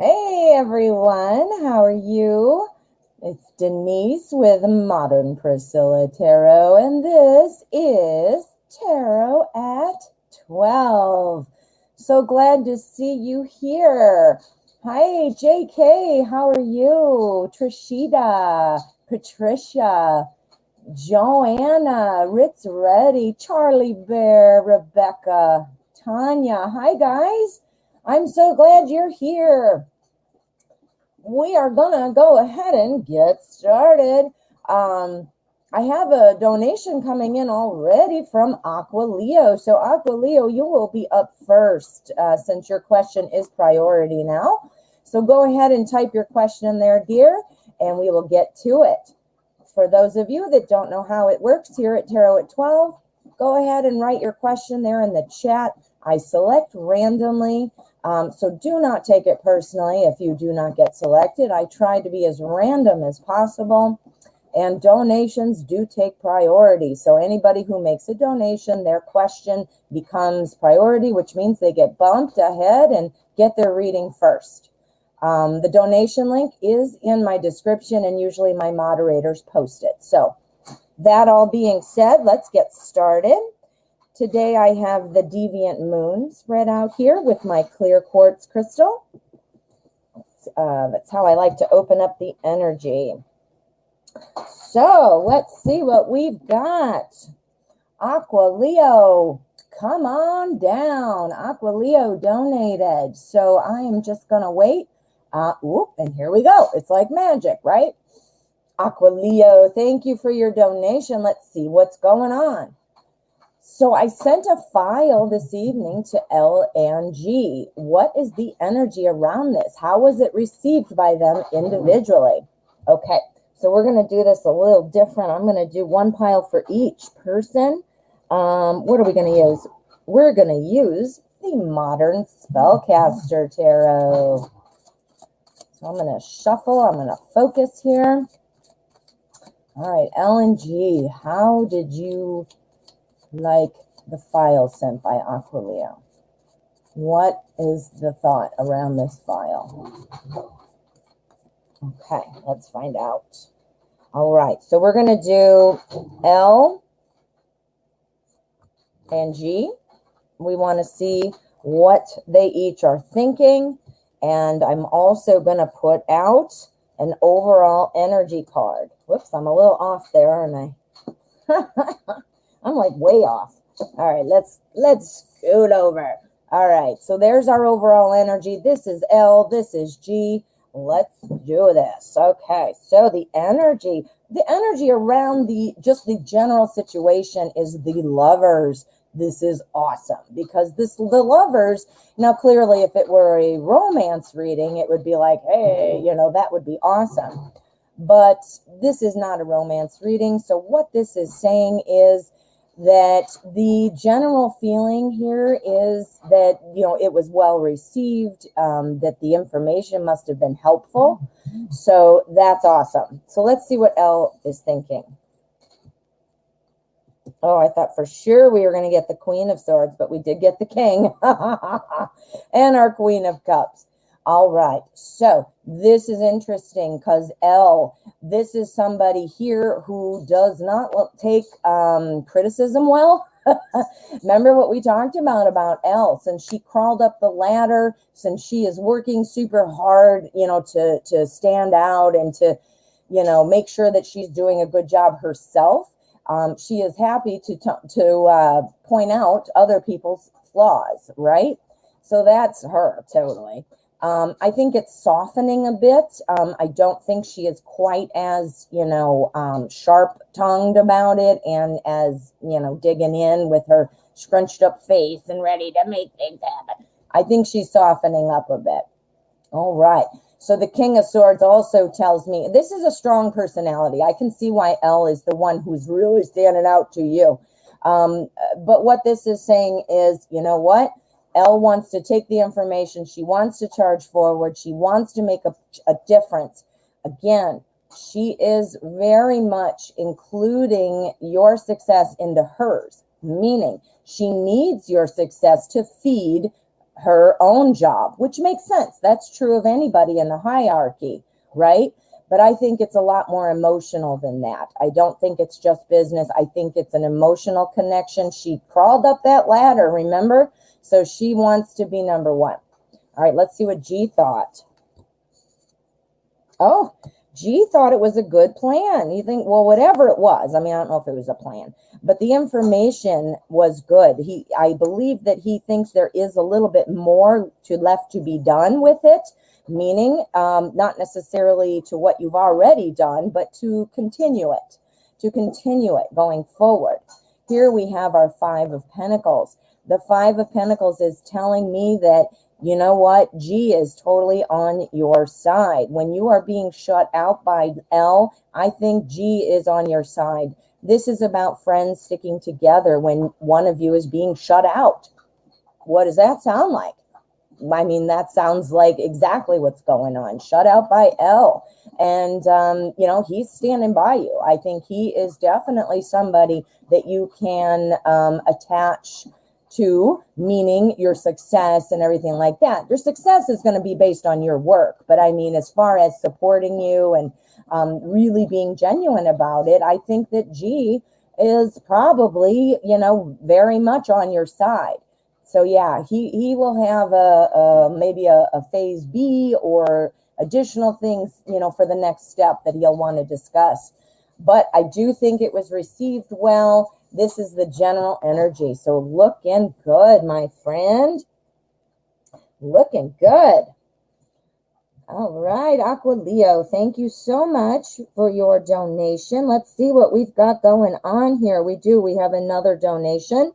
Hey everyone, how are you? It's Denise with Modern Priscilla Tarot, and this is Tarot at 12. So glad to see you here. Hi, JK, how are you? Trishita, Patricia, Joanna, Ritz Ready, Charlie Bear, Rebecca, Tanya. Hi, guys. I'm so glad you're here. We are gonna go ahead and get started. I have a donation coming in already from Aqua Leo. So Aqua Leo, you will be up first since your question is priority now. So go ahead and type your question in there, dear, and we will get to it. For those of you that don't know how it works here at Tarot at 12, go ahead and write your question there in the chat. I select randomly. So do not take it personally if you do not get selected. I try to be as random as possible, and donations do take priority. So anybody who makes a donation, their question becomes priority, which means they get bumped ahead and get their reading first. The donation link is in my description, and usually my moderators post it. So that all being said, let's get started. Today I have the Deviant Moon spread out here with my clear quartz crystal. That's how I like to open up the energy. So let's see what we've got. Aqua Leo, come on down. Aqua Leo donated. So I am just going to wait. And here we go. It's like magic, right? Aqua Leo, thank you for your donation. Let's see what's going on. So I sent a file this evening to L and G. What is the energy around this? How was it received by them individually? Okay, so we're going to do this a little different. I'm going to do one pile for each person. What are we going to use? We're going to use the Modern Spellcaster Tarot. So I'm going to shuffle. I'm going to focus here. All right, L and G, how did you like the file sent by Aqua Leo? What is the thought around this file? Okay, let's find out. All right, so we're going to do L and G. We want to see what they each are thinking. And I'm also going to put out an overall energy card. Whoops, I'm a little off there, aren't I? I'm like way off. All right, let's scoot over. All right, so there's our overall energy. This is L, this is G. Let's do this. Okay, so the energy around just the general situation is the Lovers. This is awesome because the Lovers, now clearly if it were a romance reading, it would be like, hey, that would be awesome. But this is not a romance reading. So what this is saying is that the general feeling here is that, it was well received, that the information must have been helpful. So that's awesome. So let's see what L is thinking. Oh, I thought for sure we were going to get the Queen of Swords, but we did get the King and our Queen of Cups. All right, so this is interesting because L, this is somebody here who does not take criticism well. Remember what we talked about L, since she crawled up the ladder, since she is working super hard, to stand out and to, make sure that she's doing a good job herself. She is happy to point out other people's flaws, right? So that's her, totally. I think it's softening a bit. I don't think she is quite as, sharp-tongued about it and as, digging in with her scrunched up face and ready to make things happen. I think she's softening up a bit. All right. So the King of Swords also tells me this is a strong personality. I can see why L is the one who's really standing out to you. But what this is saying is, you know what? Elle wants to take the information. She wants to charge forward. She wants to make a difference. Again, she is very much including your success into hers, meaning she needs your success to feed her own job, which makes sense. That's true of anybody in the hierarchy, right? But I think it's a lot more emotional than that. I don't think it's just business. I think it's an emotional connection. She crawled up that ladder, remember? So she wants to be number one. All right, let's see what G thought. Oh, G thought it was a good plan. You think, well, whatever it was. I mean, I don't know if it was a plan, but the information was good. I believe that he thinks there is a little bit more left to be done with it, meaning not necessarily to what you've already done, but to continue it going forward. Here we have our Five of Pentacles. The Five of Pentacles is telling me that, you know what, G is totally on your side. When you are being shut out by L, I think G is on your side. This is about friends sticking together when one of you is being shut out. What does that sound like? I mean, that sounds like exactly what's going on. Shut out by L. And, you know, he's standing by you. I think he is definitely somebody that you can attach to, meaning your success and everything like that. Your success is going to be based on your work. But I mean, as far as supporting you and really being genuine about it, I think that G is probably, you know, very much on your side. So yeah, he will have maybe a phase B or additional things, you know, for the next step that he'll want to discuss. But I do think it was received well. This is the general energy. So looking good, my friend. Looking good. All right, Aqua Leo, thank you so much for your donation. Let's see what we've got going on here. We have another donation.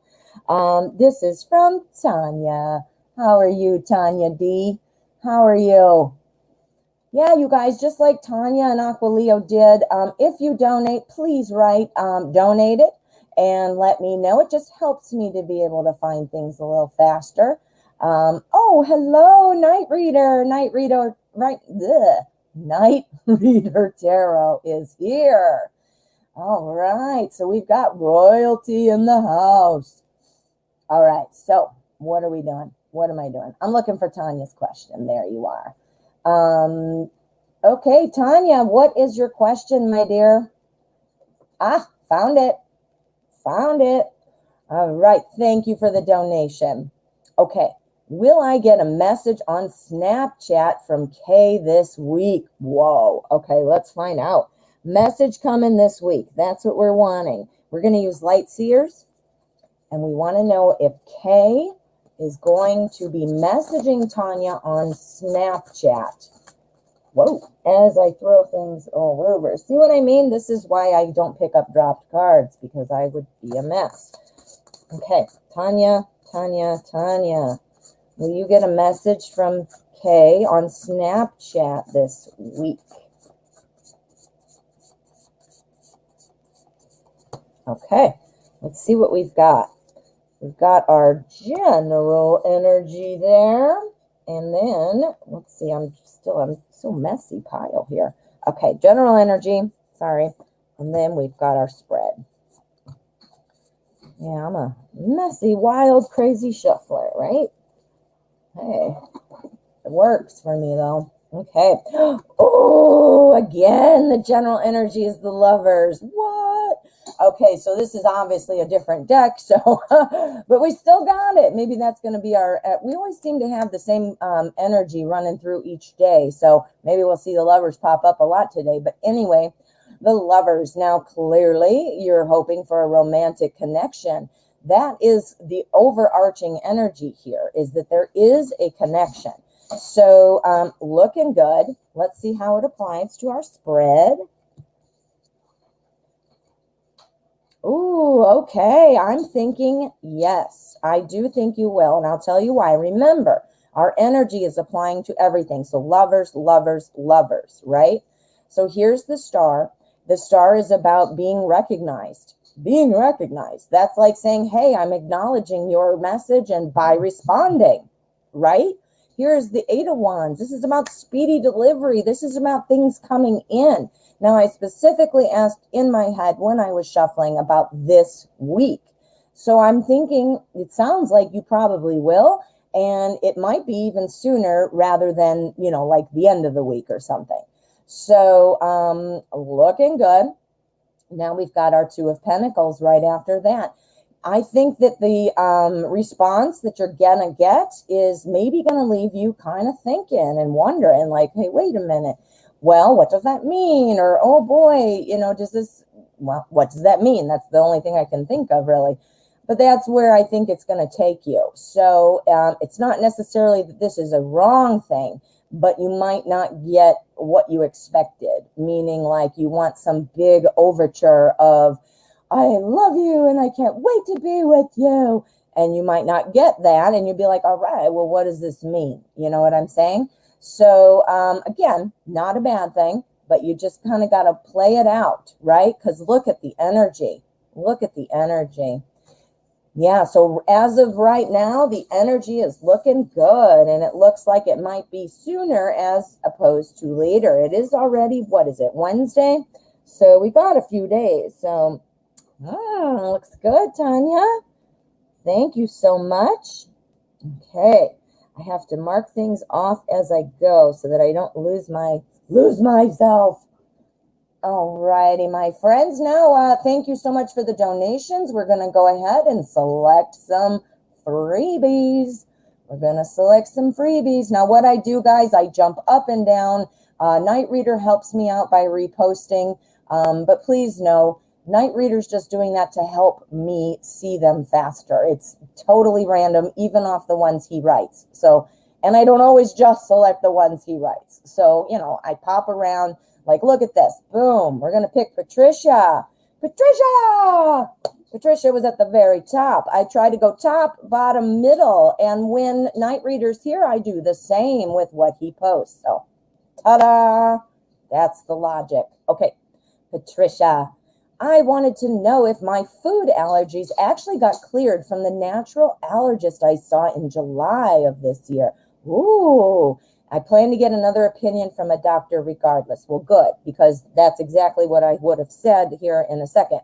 This is from Tanya. How are you, Tanya D? How are you? Yeah, you guys, just like Tanya and Aqua Leo did, if you donate, please write donate it and let me know. It just helps me to be able to find things a little faster. Oh, hello, Night Reader. Night Reader Tarot is here. All right, so we've got royalty in the house. All right, so what are we doing? What am I doing? I'm looking for Tanya's question. There you are. Okay, Tanya, what is your question, my dear? Ah, found it. Found it. All right, thank you for the donation. Okay, will I get a message on Snapchat from Kay this week? Whoa, okay, let's find out. Message coming this week. That's what we're wanting. We're going to use light seers. And we want to know if Kay is going to be messaging Tanya on Snapchat. Whoa, as I throw things all over. See what I mean? This is why I don't pick up dropped cards, because I would be a mess. Okay, Tanya. Will you get a message from Kay on Snapchat this week? Okay, let's see what we've got. We've got our general energy there. And then, let's see, I'm so messy pile here. Okay, general energy, sorry. And then we've got our spread. Yeah, I'm a messy, wild, crazy shuffler, right? Hey, it works for me though. Okay. Oh, again, the general energy is the Lovers. What? Okay, so this is obviously a different deck, so, but we still got it. Maybe that's going to be our, we always seem to have the same energy running through each day, so maybe we'll see the Lovers pop up a lot today. But anyway, the Lovers. Now, clearly, you're hoping for a romantic connection. That is the overarching energy here, is that there is a connection. So, looking good. Let's see how it applies to our spread. Ooh, okay. I'm thinking yes. I do think you will, and I'll tell you why. Remember, our energy is applying to everything. So lovers, lovers, lovers, right? So here's the star. The star is about being recognized. Being recognized. That's like saying, hey, I'm acknowledging your message and by responding, right? Here's the Eight of Wands. This is about speedy delivery. This is about things coming in. Now, I specifically asked in my head when I was shuffling about this week. So I'm thinking, it sounds like you probably will. And it might be even sooner rather than, like the end of the week or something. So looking good. Now we've got our Two of Pentacles right after that. I think that the response that you're going to get is maybe going to leave you kind of thinking and wondering like, hey, wait a minute. Well, what does that mean? Or, oh boy, what does that mean? That's the only thing I can think of really. But that's where I think it's going to take you. So it's not necessarily that this is a wrong thing, but you might not get what you expected, meaning like you want some big overture of, I love you and I can't wait to be with you. And you might not get that. And you'll be like, all right, well, what does this mean? You know what I'm saying? So again, not a bad thing, but you just kind of got to play it out, right? Because look at the energy. Look at the energy. Yeah, so as of right now, the energy is looking good, and it looks like it might be sooner as opposed to later. It is already, what is it, Wednesday? So we got a few days. So, looks good, Tanya. Thank you so much. Okay, I have to mark things off as I go so that I don't lose myself. All righty, my friends. Now, thank you so much for the donations. We're going to go ahead and select some freebies. We're going to select some freebies. Now, what I do, guys, I jump up and down. Night Reader helps me out by reposting. But please know, Night Reader's just doing that to help me see them faster. It's totally random, even off the ones he writes. So, and I don't always just select the ones he writes. So, I pop around. Like, look at this. Boom. We're going to pick Patricia. Patricia was at the very top. I try to go top, bottom, middle. And when Night Reader's here, I do the same with what he posts. So, ta-da. That's the logic. Okay, Patricia. I wanted to know if my food allergies actually got cleared from the natural allergist I saw in July of this year. Ooh. I plan to get another opinion from a doctor regardless. Well, good, because that's exactly what I would have said here in a second.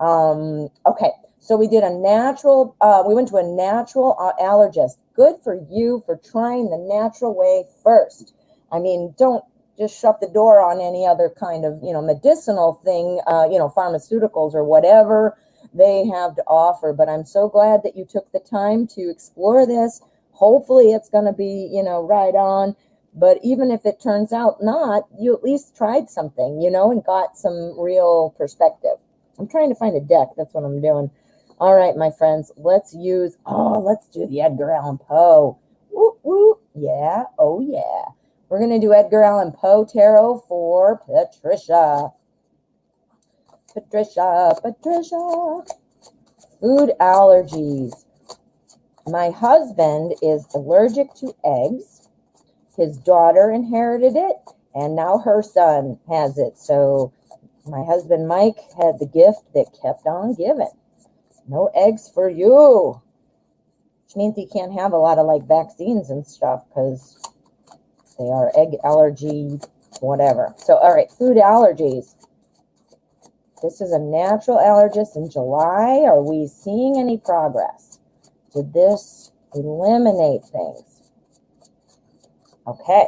Okay, so we did we went to a natural allergist. Good for you for trying the natural way first. I mean, don't just shut the door on any other kind of, medicinal thing, pharmaceuticals or whatever they have to offer. But I'm so glad that you took the time to explore this. Hopefully it's going to be, right on. But even if it turns out not, you at least tried something, and got some real perspective. I'm trying to find a deck. That's what I'm doing. All right, my friends, let's do the Edgar Allan Poe. Woo, woo. Yeah. Oh, yeah. We're going to do Edgar Allan Poe Tarot for Patricia. Patricia. Food allergies. My husband is allergic to eggs. His daughter inherited it, and now her son has it. So my husband, Mike, had the gift that kept on giving. No eggs for you. Which means he can't have a lot of vaccines and stuff because they are egg allergy, whatever. So, all right, food allergies. This is a natural allergist in July. Are we seeing any progress? Did this eliminate things? Okay,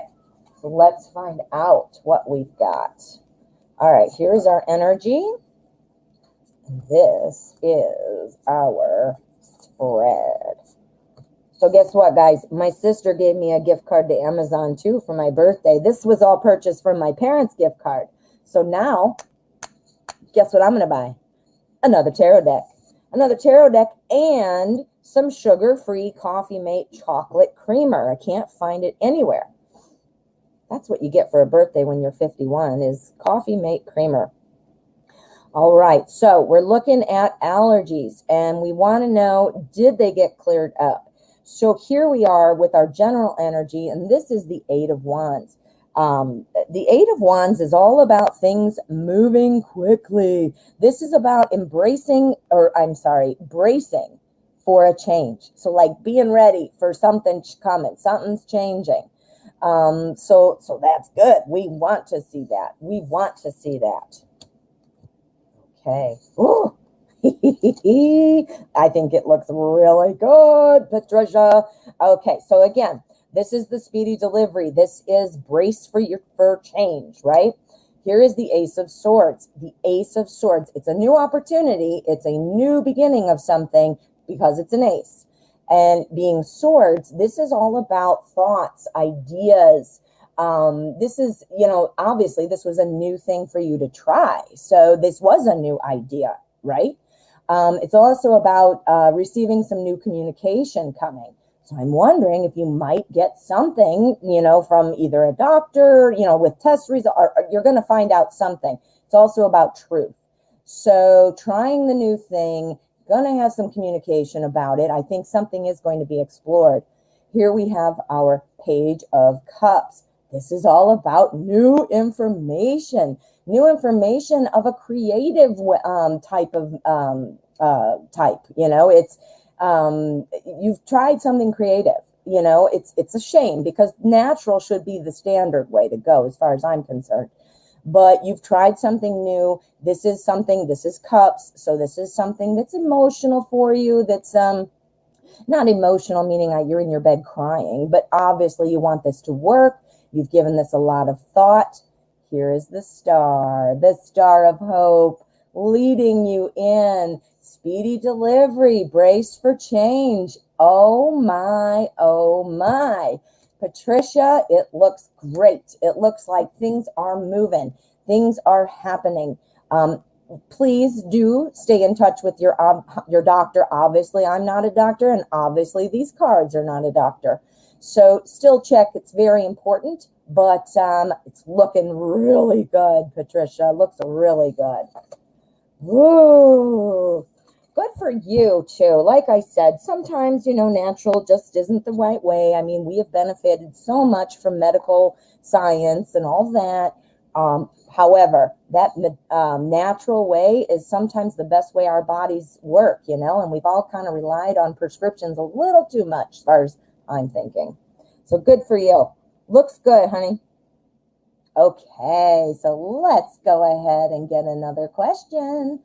so let's find out what we've got. All right, here's our energy. This is our spread. So guess what, guys? My sister gave me a gift card to Amazon, too, for my birthday. This was all purchased from my parents' gift card. So now, guess what I'm going to buy? Another tarot deck. Another tarot deck and some sugar-free Coffee Mate chocolate creamer. I can't find it anywhere. That's what you get for a birthday when you're 51 is Coffee Mate creamer. All right, so we're looking at allergies, and we want to know, did they get cleared up? So here we are with our general energy, and this is the Eight of Wands. The Eight of Wands is all about things moving quickly. This is about bracing for a change. So like being ready for something coming, something's changing. So that's good. We want to see that. Okay. Ooh. I think it looks really good, Patricia. Okay, so again, this is the speedy delivery. This is brace for change, right? Here is the Ace of Swords. The Ace of Swords. It's a new opportunity. It's a new beginning of something because it's an ace. And being swords, this is all about thoughts, ideas. This is, obviously this was a new thing for you to try. So this was a new idea, right? It's also about receiving some new communication coming. So I'm wondering if you might get something, from either a doctor, with test results, or you're going to find out something. It's also about truth. So trying the new thing, going to have some communication about it. I think something is going to be explored. Here we have our Page of Cups. This is all about new information of a creative type. It's you've tried something creative. It's a shame because natural should be the standard way to go as far as I'm concerned. But you've tried something new. This is cups. So this is something that's emotional for you. That's not emotional, meaning you're in your bed crying, but obviously you want this to work. You've given this a lot of thought. Here is the star of hope, leading you in. Speedy delivery, brace for change. Oh my, oh my. Patricia, it looks great. It looks like things are moving. Things are happening. Please do stay in touch with your doctor. Obviously, I'm not a doctor, and obviously these cards are not a doctor. So still check. It's very important, but it's looking really good, Patricia. Looks really good. Woo! Good for you, too. Like I said, sometimes, natural just isn't the right way. I mean, we have benefited so much from medical science and all that. However, that natural way is sometimes the best way our bodies work, and we've all kind of relied on prescriptions a little too much, as far as I'm thinking. So good for you. Looks good, honey. Okay, so let's go ahead and get another question.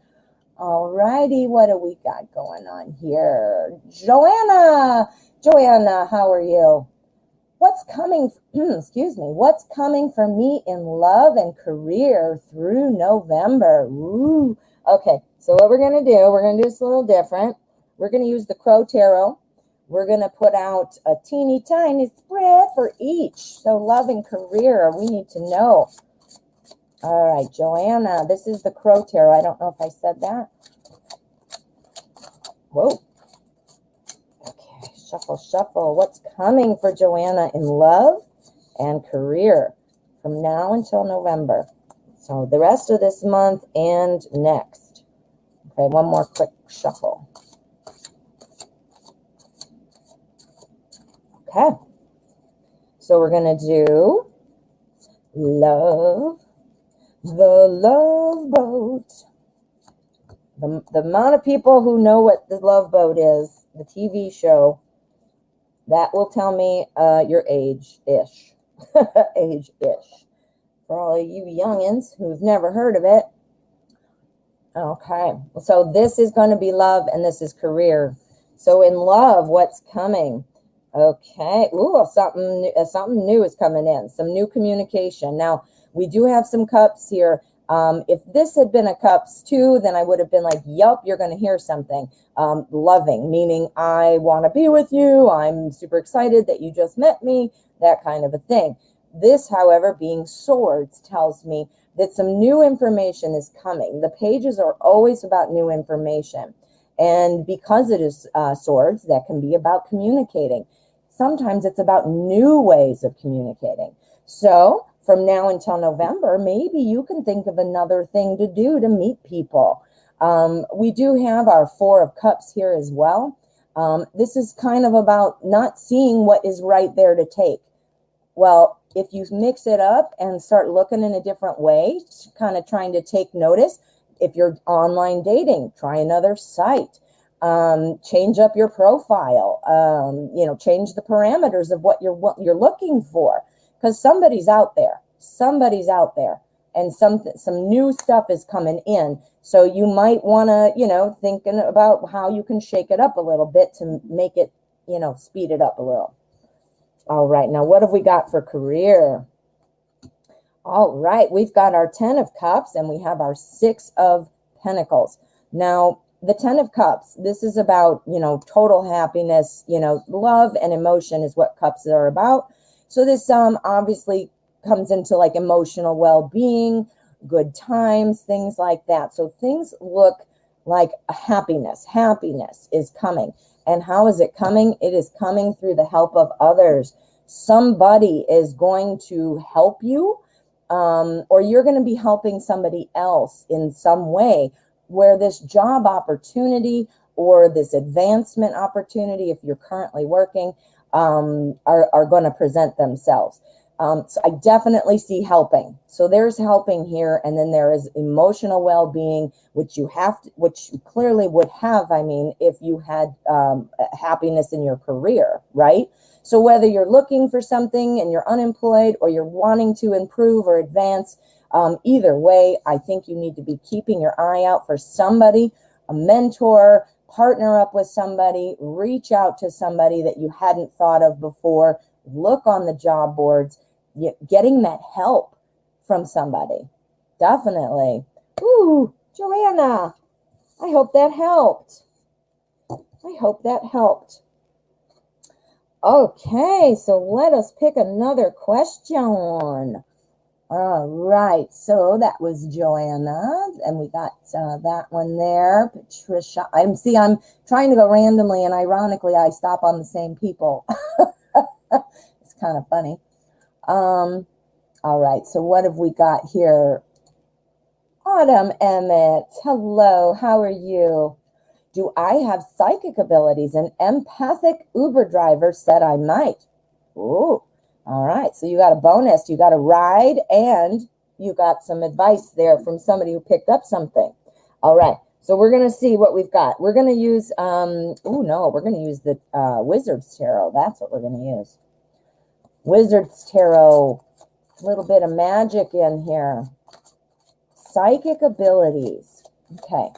All righty, what do we got going on here? Joanna, how are you? What's coming, what's coming for me in love and career through November? Ooh. Okay, so what we're going to do this a little different. We're going to use the Crow Tarot. We're going to put out a teeny tiny spread for each. So love and career, we need to know. All right, Joanna, this is the Crow Tarot. I don't know if I said that. Whoa. Okay, shuffle. What's coming for Joanna in love and career from now until November? So the rest of this month and next. Okay, one more quick shuffle. Okay. So we're going to do love. The Love Boat. The amount of people who know what the Love Boat is, the TV show, that will tell me your age-ish. Age-ish. For all of you youngins who've never heard of it. Okay. So this is going to be love and this is career. So in love, what's coming? Okay. Ooh, something new is coming in. Some new communication. Now, we do have some cups here. If this had been a cups too, then I would have been like, yup, you're going to hear something. Loving, meaning I want to be with you. I'm super excited that you just met me, that kind of a thing. This, however, being swords, tells me that some new information is coming. The pages are always about new information. And because it is swords, that can be about communicating. Sometimes it's about new ways of communicating. So from now until November, maybe you can think of another thing to do to meet people. We do have our Four of Cups here as well. This is kind of about not seeing what is right there to take. Well, if you mix it up and start looking in a different way, kind of trying to take notice, if you're online dating, try another site. Change up your profile. Change the parameters of what you're looking for. Because somebody's out there, and some new stuff is coming in. So you might want to, you know, thinking about how you can shake it up a little bit to make it, you know, speed it up a little. All right, now what have we got for career? All right, we've got our 10 of Cups and we have our 6 of Pentacles. Now, the 10 of Cups, this is about, you know, total happiness, you know, love and emotion is what Cups are about. So this obviously comes into like emotional well-being, good times, things like that. So things look like a happiness is coming. And how is it coming? It is coming through the help of others. Somebody is going to help you, or you're going to be helping somebody else in some way, where this job opportunity or this advancement opportunity, if you're currently working, are going to present themselves. So I definitely see helping. So there's helping here, and then there is emotional well-being, which you clearly would have, I mean, if you had happiness in your career, right? So whether you're looking for something and you're unemployed, or you're wanting to improve or advance, either way, I think you need to be keeping your eye out for somebody, a mentor, partner up with somebody, reach out to somebody that you hadn't thought of before, look on the job boards, getting that help from somebody. Definitely. Ooh, Joanna, I hope that helped. I hope that helped. Okay, so let us pick another question. All right, so that was Joanna, and we got that one there. Patricia, I'm trying to go randomly, and ironically, I stop on the same people. It's kind of funny. All right, so what have we got here? Autumn Emmett, hello, how are you? Do I have psychic abilities? An empathic Uber driver said I might. Ooh. All right, so you got a bonus, you got a ride, and you got some advice there from somebody who picked up something. All right, so we're going to see what we've got. We're going to use, we're going to use the Wizard's Tarot. That's what we're going to use. Wizard's Tarot, a little bit of magic in here. Psychic abilities. Okay,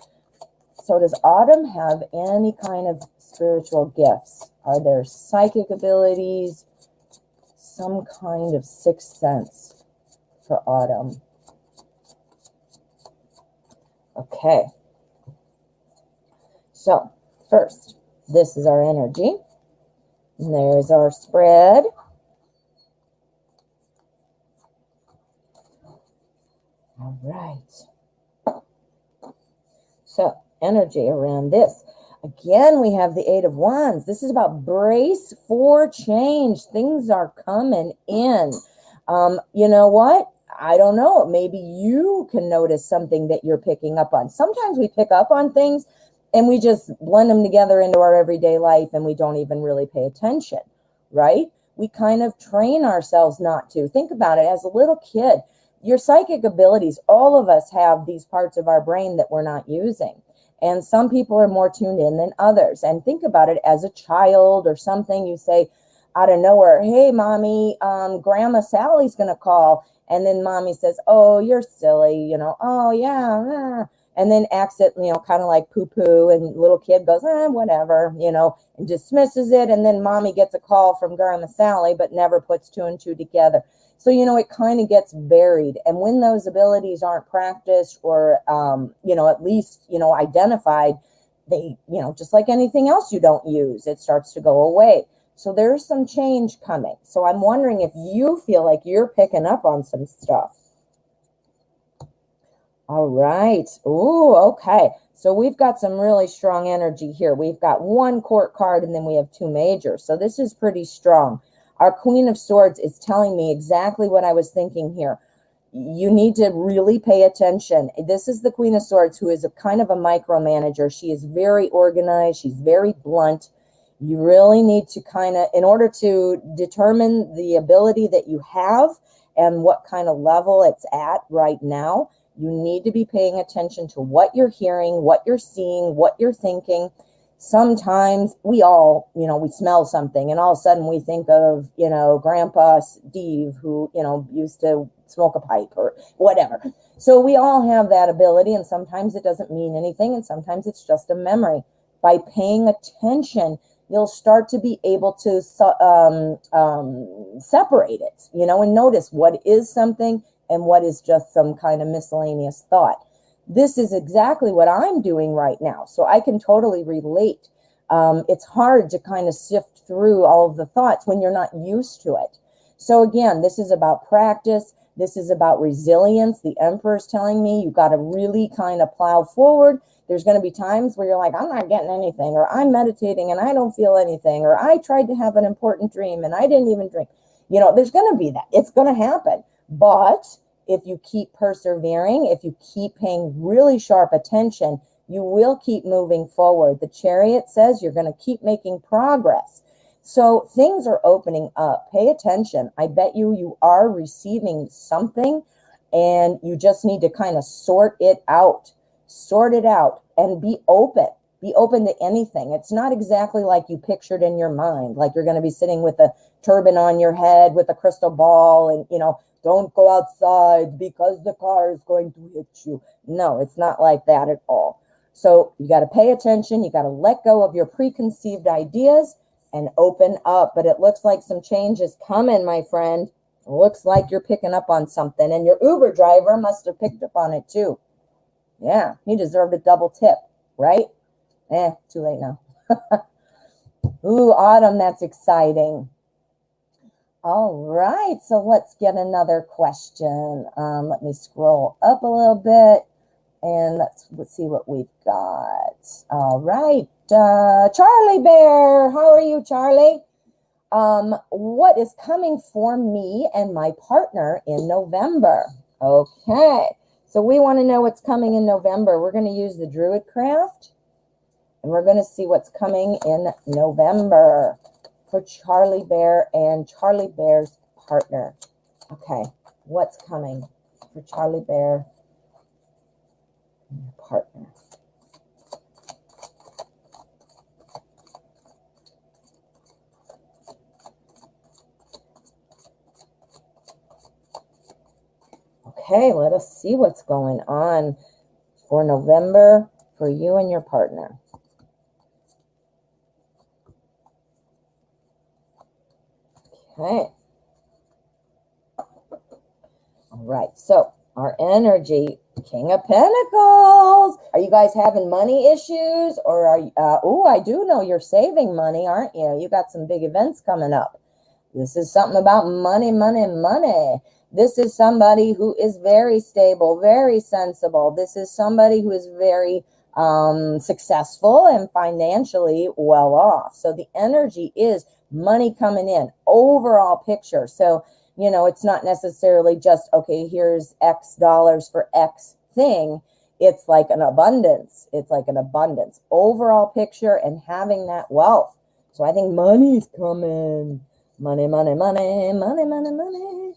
so does Autumn have any kind of spiritual gifts? Are there psychic abilities? Some kind of sixth sense for Autumn. Okay. So first, this is our energy. And there's our spread. All right. So energy around this. Again, we have the 8 of Wands. This is about brace for change. Things are coming in. You know what? I don't know. Maybe you can notice something that you're picking up on. Sometimes we pick up on things and we just blend them together into our everyday life and we don't even really pay attention, right? We kind of train ourselves not to. Think about it. As a little kid, your psychic abilities, all of us have these parts of our brain that we're not using. And some people are more tuned in than others. And think about it as a child or something. You say out of nowhere, hey, mommy, Grandma Sally's going to call. And then mommy says, oh, you're silly, you know, oh, yeah. And then acts it, you know, kind of like poo-poo. And little kid goes, whatever, you know, and dismisses it. And then mommy gets a call from Grandma Sally, but never puts 2 and 2 together. So, you know, it kind of gets buried. And when those abilities aren't practiced or, you know, at least, you know, identified, they, you know, just like anything else you don't use, it starts to go away. So there's some change coming. So I'm wondering if you feel like you're picking up on some stuff. All right. Ooh, okay. So we've got some really strong energy here. We've got 1 court card and then we have 2 majors. So this is pretty strong. Our Queen of Swords is telling me exactly what I was thinking here. You need to really pay attention. This is the Queen of Swords, who is a kind of a micromanager. She is very organized. She's very blunt. You really need to kind of, in order to determine the ability that you have and what kind of level it's at right now, you need to be paying attention to what you're hearing, what you're seeing, what you're thinking. Sometimes we all, you know, we smell something and all of a sudden we think of, you know, Grandpa Steve, who, you know, used to smoke a pipe or whatever. So we all have that ability, and sometimes it doesn't mean anything, and sometimes it's just a memory. By paying attention, you'll start to be able to separate it, and notice what is something and what is just some kind of miscellaneous thought. This is exactly what I'm doing right now, so I can totally relate. It's hard to kind of sift through all of the thoughts when you're not used to it. So again, this is about practice. This is about resilience. The Emperor's telling me you got to really kind of plow forward. There's going to be times where you're like, I'm not getting anything, or I'm meditating and I don't feel anything, or I tried to have an important dream and I didn't even dream. There's going to be that. It's going to happen. But if you keep persevering, if you keep paying really sharp attention, you will keep moving forward. The Chariot says you're going to keep making progress. So things are opening up. Pay attention. I bet you are receiving something, and you just need to kind of sort it out. Sort it out and be open. Be open to anything. It's not exactly like you pictured in your mind, like you're going to be sitting with a turban on your head with a crystal ball and, don't go outside because the car is going to hit you. No, it's not like that at all. So you got to pay attention. You got to let go of your preconceived ideas and open up. But it looks like some change is coming, my friend. It looks like you're picking up on something, and your Uber driver must have picked up on it too. Yeah, he deserved a double tip, right? Too late now. Ooh, autumn, that's exciting. All right, so let's get another question. Let me scroll up a little bit, and let's see what we've got. All right, Charlie Bear, how are you, Charlie? What is coming for me and my partner in November? Okay. So we want to know what's coming in November. We're going to use the Druid Craft, and we're going to see what's coming in November for Charlie Bear and Charlie Bear's partner. Okay, what's coming for Charlie Bear and your partner? Okay, let us see what's going on for November for you and your partner. Okay. All right, so our energy, King of Pentacles. Are you guys having money issues, or are you, I do know you're saving money, aren't you? You got some big events coming up. This is something about money, money, money. This is somebody who is very stable, very sensible. This is somebody who is very successful and financially well off. So the energy is money coming in, overall picture. So, it's not necessarily just, okay, here's X dollars for X thing. It's like an abundance. It's like an abundance, overall picture, and having that wealth. So I think money's coming. Money, money, money, money, money, money.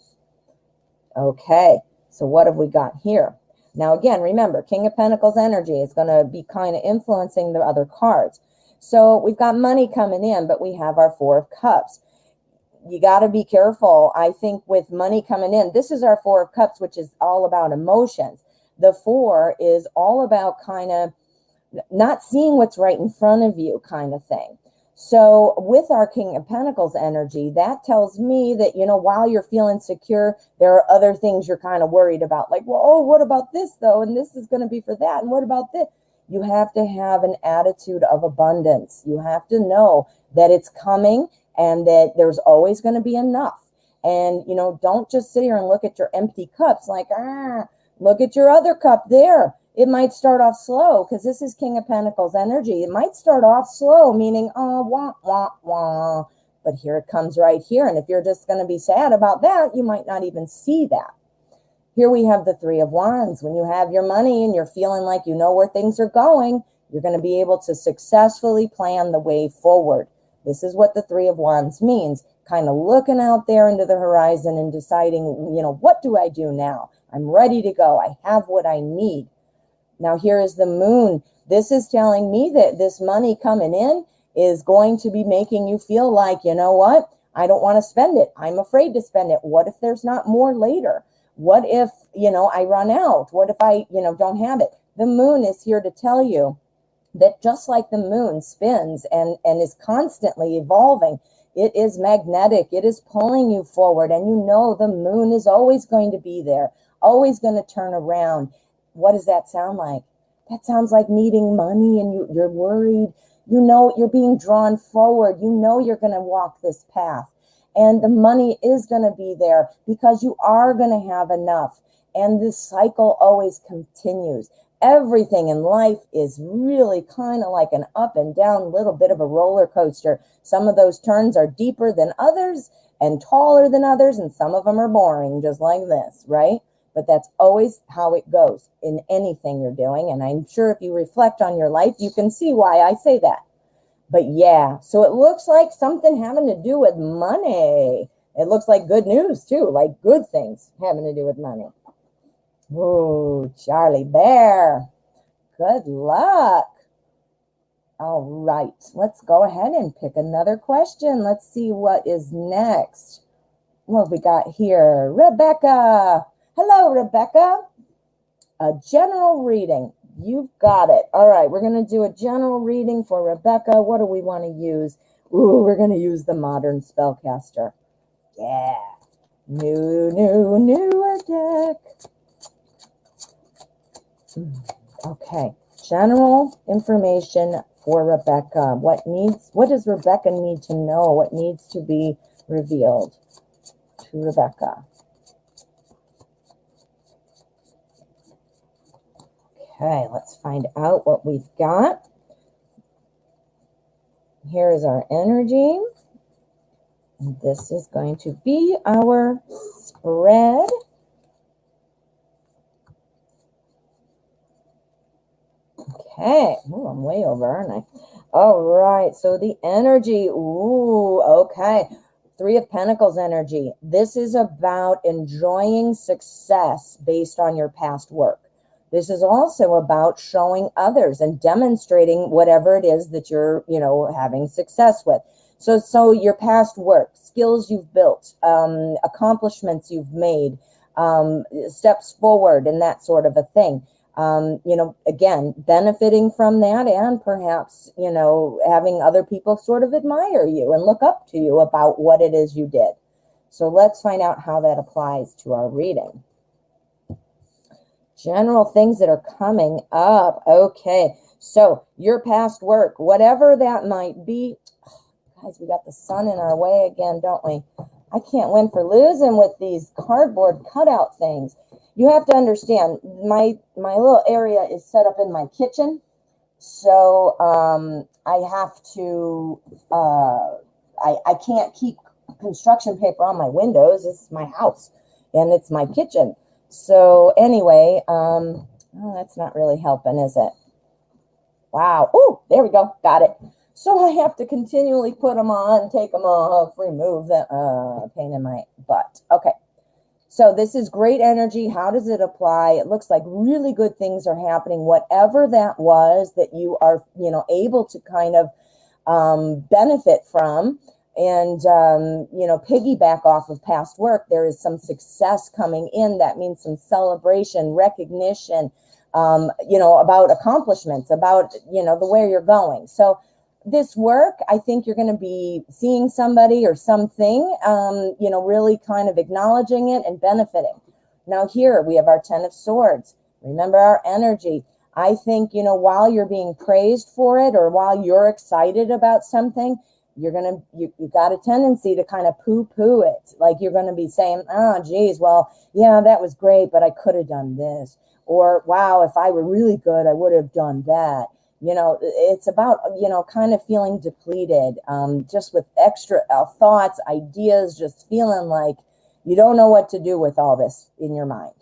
Okay, so what have we got here? Now, again, remember, King of Pentacles energy is going to be kind of influencing the other cards. So we've got money coming in, but we have our Four of Cups. You got to be careful. I think with money coming in, this is our Four of Cups, which is all about emotions. The Four is all about kind of not seeing what's right in front of you kind of thing. So with our King of Pentacles energy, that tells me that, while you're feeling secure, there are other things you're kind of worried about. Like, well, oh, what about this though? And this is going to be for that. And what about this? You have to have an attitude of abundance. You have to know that it's coming and that there's always going to be enough. And, don't just sit here and look at your empty cups like, look at your other cup there. It might start off slow because this is King of Pentacles energy. It might start off slow, meaning, wah, wah, wah. But here it comes right here. And if you're just going to be sad about that, you might not even see that. Here we have the Three of Wands. When you have your money and you're feeling like you know where things are going, you're going to be able to successfully plan the way forward. This is what the Three of Wands means. Kind of looking out there into the horizon and deciding, what do I do now? I'm ready to go. I have what I need. Now, here is the Moon. This is telling me that this money coming in is going to be making you feel like, you know what? I don't want to spend it. I'm afraid to spend it. What if there's not more later? What if, I run out? What if I, don't have it? The moon is here to tell you that just like the moon spins and is constantly evolving, it is magnetic. It is pulling you forward. And the moon is always going to be there, always going to turn around. What does that sound like? That sounds like needing money, and you're worried. You're being drawn forward. You're going to walk this path. And the money is going to be there because you are going to have enough. And this cycle always continues. Everything in life is really kind of like an up and down, little bit of a roller coaster. Some of those turns are deeper than others and taller than others, and some of them are boring, just like this, right? But that's always how it goes in anything you're doing. And I'm sure if you reflect on your life, you can see why I say that. But yeah, so it looks like something having to do with money. It looks like good news too, like good things having to do with money. Oh, Charlie Bear, good luck. All right, let's go ahead and pick another question. Let's see what is next. What have we got here? Rebecca. Hello, Rebecca. A general reading. You've got it. All right, we're going to do a general reading for Rebecca. What do we want to use? Ooh, we're going to use the Modern Spellcaster. Yeah. Newer deck. Okay. General information for Rebecca. What does Rebecca need to know? What needs to be revealed to Rebecca? Okay, let's find out what we've got. Here is our energy. And this is going to be our spread. Okay. Ooh, I'm way over, aren't I? All right. So the energy. Ooh, okay. 3 of Pentacles energy. This is about enjoying success based on your past work. This is also about showing others and demonstrating whatever it is that you're, having success with. So your past work, skills you've built, accomplishments you've made, steps forward and that sort of a thing. Again, benefiting from that and perhaps, having other people sort of admire you and look up to you about what it is you did. So let's find out how that applies to our reading. General things that are coming up. Okay, so your past work, whatever that might be. Guys, we got the sun in our way again, don't we? I can't win for losing with these cardboard cutout things. You have to understand, my little area is set up in my kitchen. So I have to, I can't keep construction paper on my windows. This is my house and it's my kitchen. So anyway, oh, that's not really helping, is it? Wow. Oh, there we go. Got it. So I have to continually put them on, take them off, remove the pain in my butt. Okay. So this is great energy. How does it apply? It looks like really good things are happening. Whatever that was that you are, able to kind of benefit from and, piggyback off of past work. There is some success coming in. That means some celebration, recognition, about accomplishments, about, the way you're going. So this work, I think you're going to be seeing somebody or something, really kind of acknowledging it and benefiting. Now here we have our 10 of Swords. Remember our energy. I think, while you're being praised for it or while you're excited about something, you've got a tendency to kind of poo-poo it. Like you're going to be saying, oh, geez, well, yeah, that was great, but I could have done this. Or, wow, if I were really good, I would have done that. It's about, kind of feeling depleted, just with extra thoughts, ideas, just feeling like you don't know what to do with all this in your mind,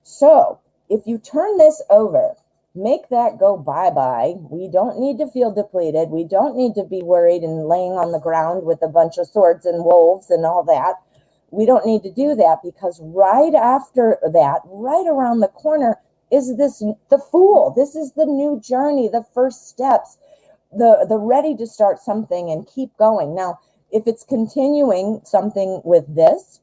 So if you turn this over, make that go bye-bye. We don't need to feel depleted. We don't need to be worried and laying on the ground with a bunch of swords and wolves and all that. We don't need to do that because right after that, right around the corner, is the Fool. This is the new journey, the first steps, the ready to start something and keep going. Now, if it's continuing something with this,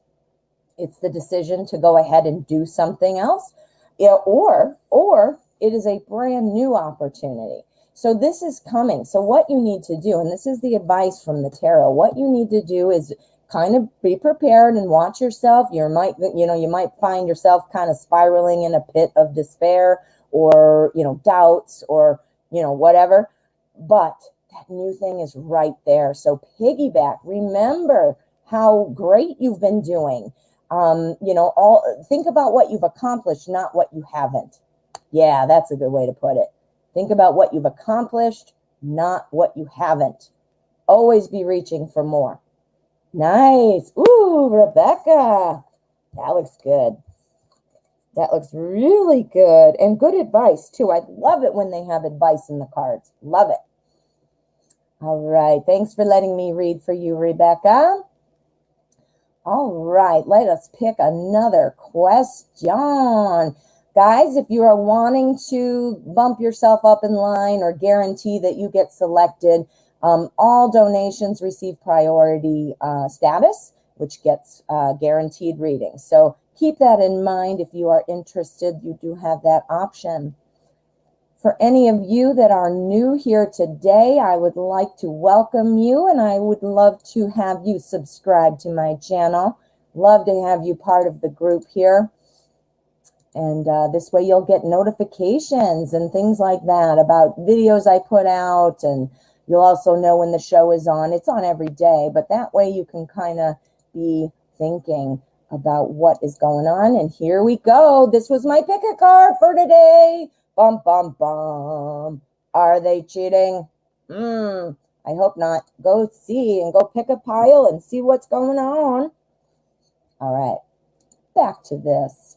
It's the decision to go ahead and do something else, or it is a brand new opportunity. So this is coming. So what you need to do, and this is the advice from the tarot, what you need to do is kind of be prepared and watch yourself. You might find yourself kind of spiraling in a pit of despair or, doubts or, whatever. But that new thing is right there. So piggyback, remember how great you've been doing. Think about what you've accomplished, not what you haven't. Yeah, that's a good way to put it. Think about what you've accomplished, not what you haven't. Always be reaching for more. Nice. Ooh, Rebecca. That looks good. That looks really good. And good advice, too. I love it when they have advice in the cards. Love it. All right. Thanks for letting me read for you, Rebecca. All right. Let us pick another question. Guys, if you are wanting to bump yourself up in line or guarantee that you get selected, all donations receive priority status, which gets guaranteed readings. So keep that in mind. If you are interested, you do have that option. For any of you that are new here today, I would like to welcome you, and I would love to have you subscribe to my channel. Love to have you part of the group here. And this way you'll get notifications and things like that about videos I put out, and you'll also know when the show is on. It's on every day, but that way you can kind of be thinking about what is going on. And here we go. This was my pick a card for today. Bum, bum, bum. Are they cheating? I hope not. Go see and go pick a pile and see what's going on. All right. Back to this.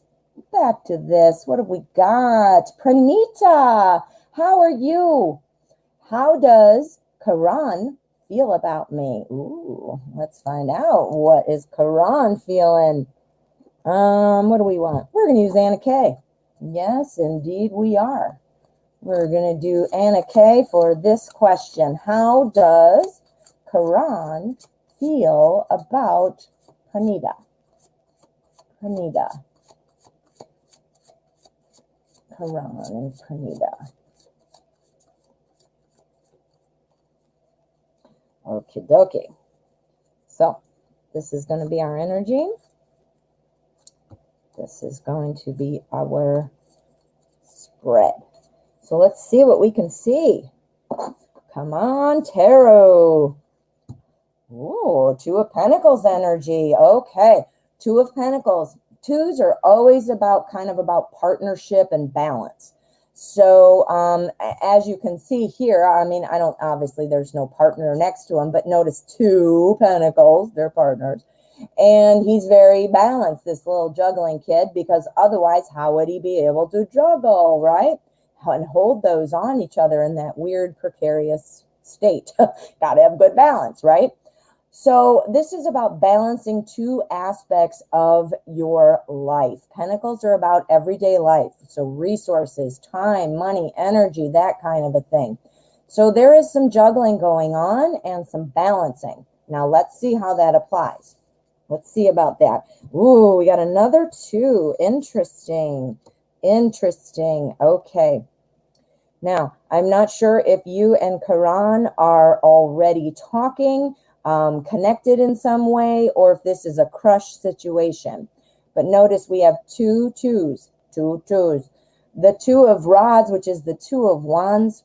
What have we got? Pranita, how are you? How does Karan feel about me? Ooh, let's find out. What is Karan feeling? What do we want? We're going to use Anna K. Yes, indeed we are. We're going to do Anna K for this question. How does Karan feel about Pranita? Karan and Pranita. Okie dokie. So this is going to be our energy. This is going to be our spread. So let's see what we can see. Come on, tarot. Ooh, Two of Pentacles energy. Okay, Two of Pentacles. Twos are always about partnership and balance. So as you can see here, obviously there's no partner next to him, but notice Two Pentacles, they're partners. And he's very balanced, this little juggling kid, because otherwise how would he be able to juggle, right? And hold those on each other in that weird precarious state. Got to have good balance, right? So this is about balancing two aspects of your life. Pentacles are about everyday life. So resources, time, money, energy, that kind of a thing. So there is some juggling going on and some balancing. Now let's see how that applies. Let's see about that. Ooh, we got another two. Interesting. Okay. Now, I'm not sure if you and Karan are already talking, connected in some way, or if this is a crush situation. But notice we have two twos. The Two of Rods, which is the Two of Wands.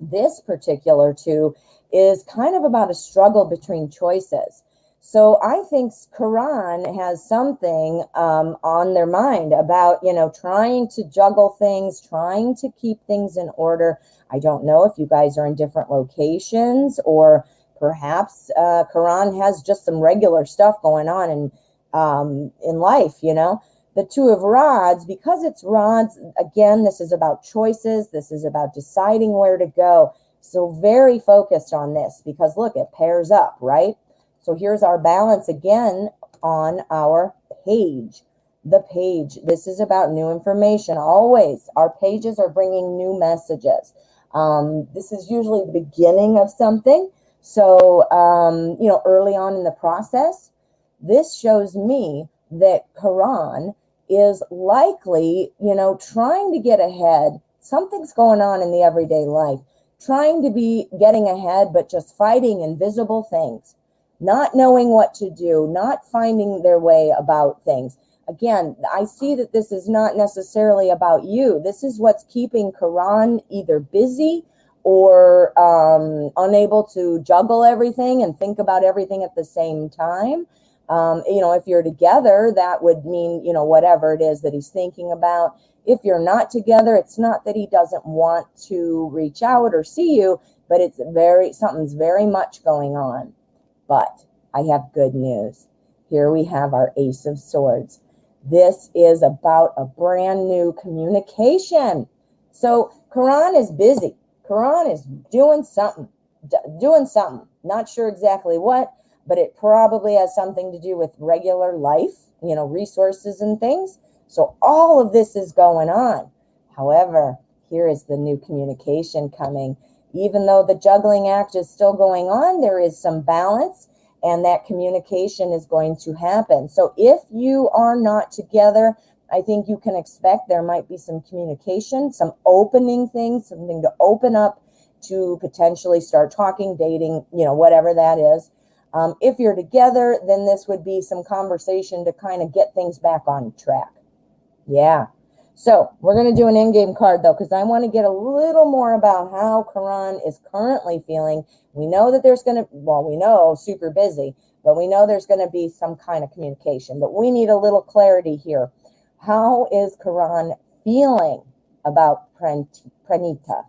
This particular two is kind of about a struggle between choices. So I think Karan has something on their mind about, trying to juggle things, trying to keep things in order. I don't know if you guys are in different locations, or perhaps Karan has just some regular stuff going on in life, The Two of Rods, because it's rods, again, this is about choices. This is about deciding where to go. So very focused on this, because look, it pairs up, right? So here's our balance again on our page. The page, this is about new information. Always, our pages are bringing new messages. This is usually the beginning of something. So, early on in the process, this shows me that Quran is likely, trying to get ahead. Something's going on in the everyday life, trying to be getting ahead, but just fighting invisible things, not knowing what to do, not finding their way about things. Again, I see that this is not necessarily about you. This is what's keeping Quran either busy or unable to juggle everything and think about everything at the same time. If you're together, that would mean, whatever it is that he's thinking about. If you're not together, it's not that he doesn't want to reach out or see you, but something's very much going on. But I have good news. Here we have our Ace of Swords. This is about a brand new communication. So Quran is busy. Quran is doing something. Not sure exactly what, but it probably has something to do with regular life, resources and things. So all of this is going on. However, here is the new communication coming. Even though the juggling act is still going on, there is some balance, and that communication is going to happen. So if you are not together, I think you can expect there might be some communication, some opening things, something to open up to potentially start talking, dating, whatever that is. If you're together, then this would be some conversation to kind of get things back on track. Yeah. So we're going to do an in-game card, though, because I want to get a little more about how Quran is currently feeling. We know that we know super busy, but we know there's going to be some kind of communication. But we need a little clarity here. How is Quran feeling about Pranita?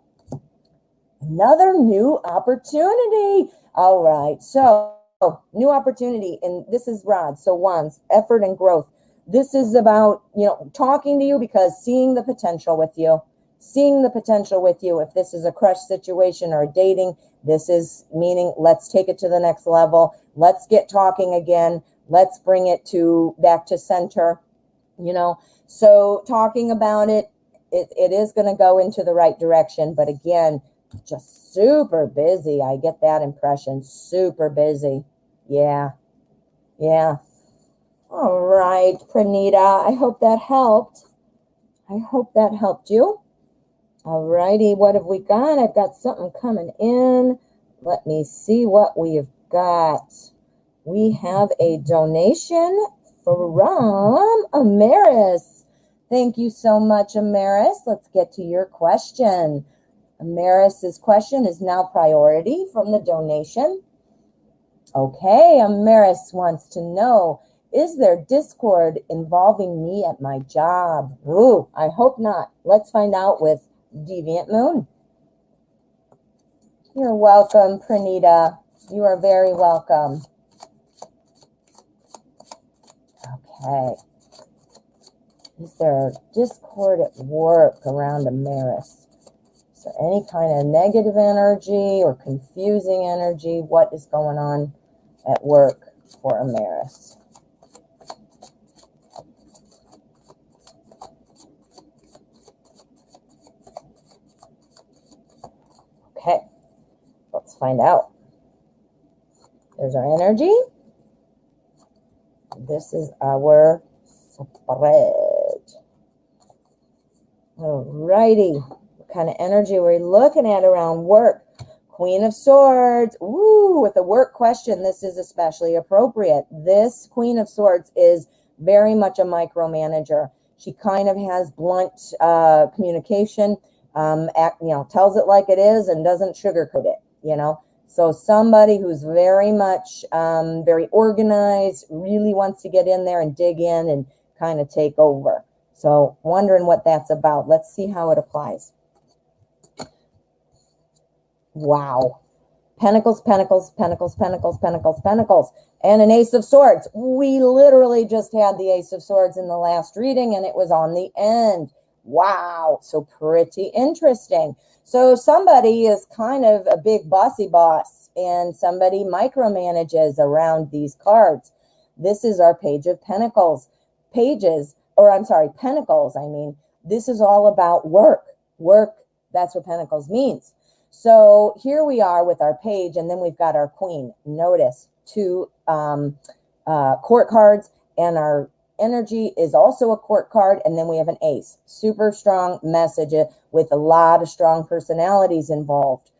Another new opportunity. All right. So new opportunity, and this is rods. So wands, effort and growth. This is about, talking to you because seeing the potential with you. If this is a crush situation or dating, this is meaning let's take it to the next level. Let's get talking again. Let's bring it back to center, So talking about it is going to go into the right direction. But again, just super busy. I get that impression. Super busy. Yeah. All right, Pranita. I hope that helped. You. All righty. What have we got? I've got something coming in. Let me see what we've got. We have a donation from Amaris. Thank you so much, Amaris. Let's get to your question. Amaris's question is now priority from the donation. Okay, Amaris wants to know, is there discord involving me at my job? Ooh, I hope not. Let's find out with Deviant Moon. You're welcome, Pranita. You are very welcome. Okay. Is there discord at work around Amaris? Is there any kind of negative energy or confusing energy? What is going on at work for Amaris? Okay, let's find out. There's our energy. This is our spread. Alrighty. What kind of energy are we looking at around work? Queen of Swords. Ooh, with a work question, this is especially appropriate. This Queen of Swords is very much a micromanager. She kind of has blunt communication, tells it like it is and doesn't sugarcoat it, So somebody who's very much very organized, really wants to get in there and dig in and kind of take over. So wondering what that's about. Let's see how it applies. Wow. Pentacles, Pentacles, Pentacles, Pentacles, Pentacles, Pentacles, and an Ace of Swords. We literally just had the Ace of Swords in the last reading, and it was on the end. Wow. So pretty interesting. So somebody is kind of a big bossy boss, and somebody micromanages around these cards. This is our Page of Pentacles. Pentacles. This is all about work. That's what Pentacles means. So here we are with our page, and then we've got our Queen. Notice two court cards and our energy is also a court card. And then we have an ace. Super strong message with a lot of strong personalities involved.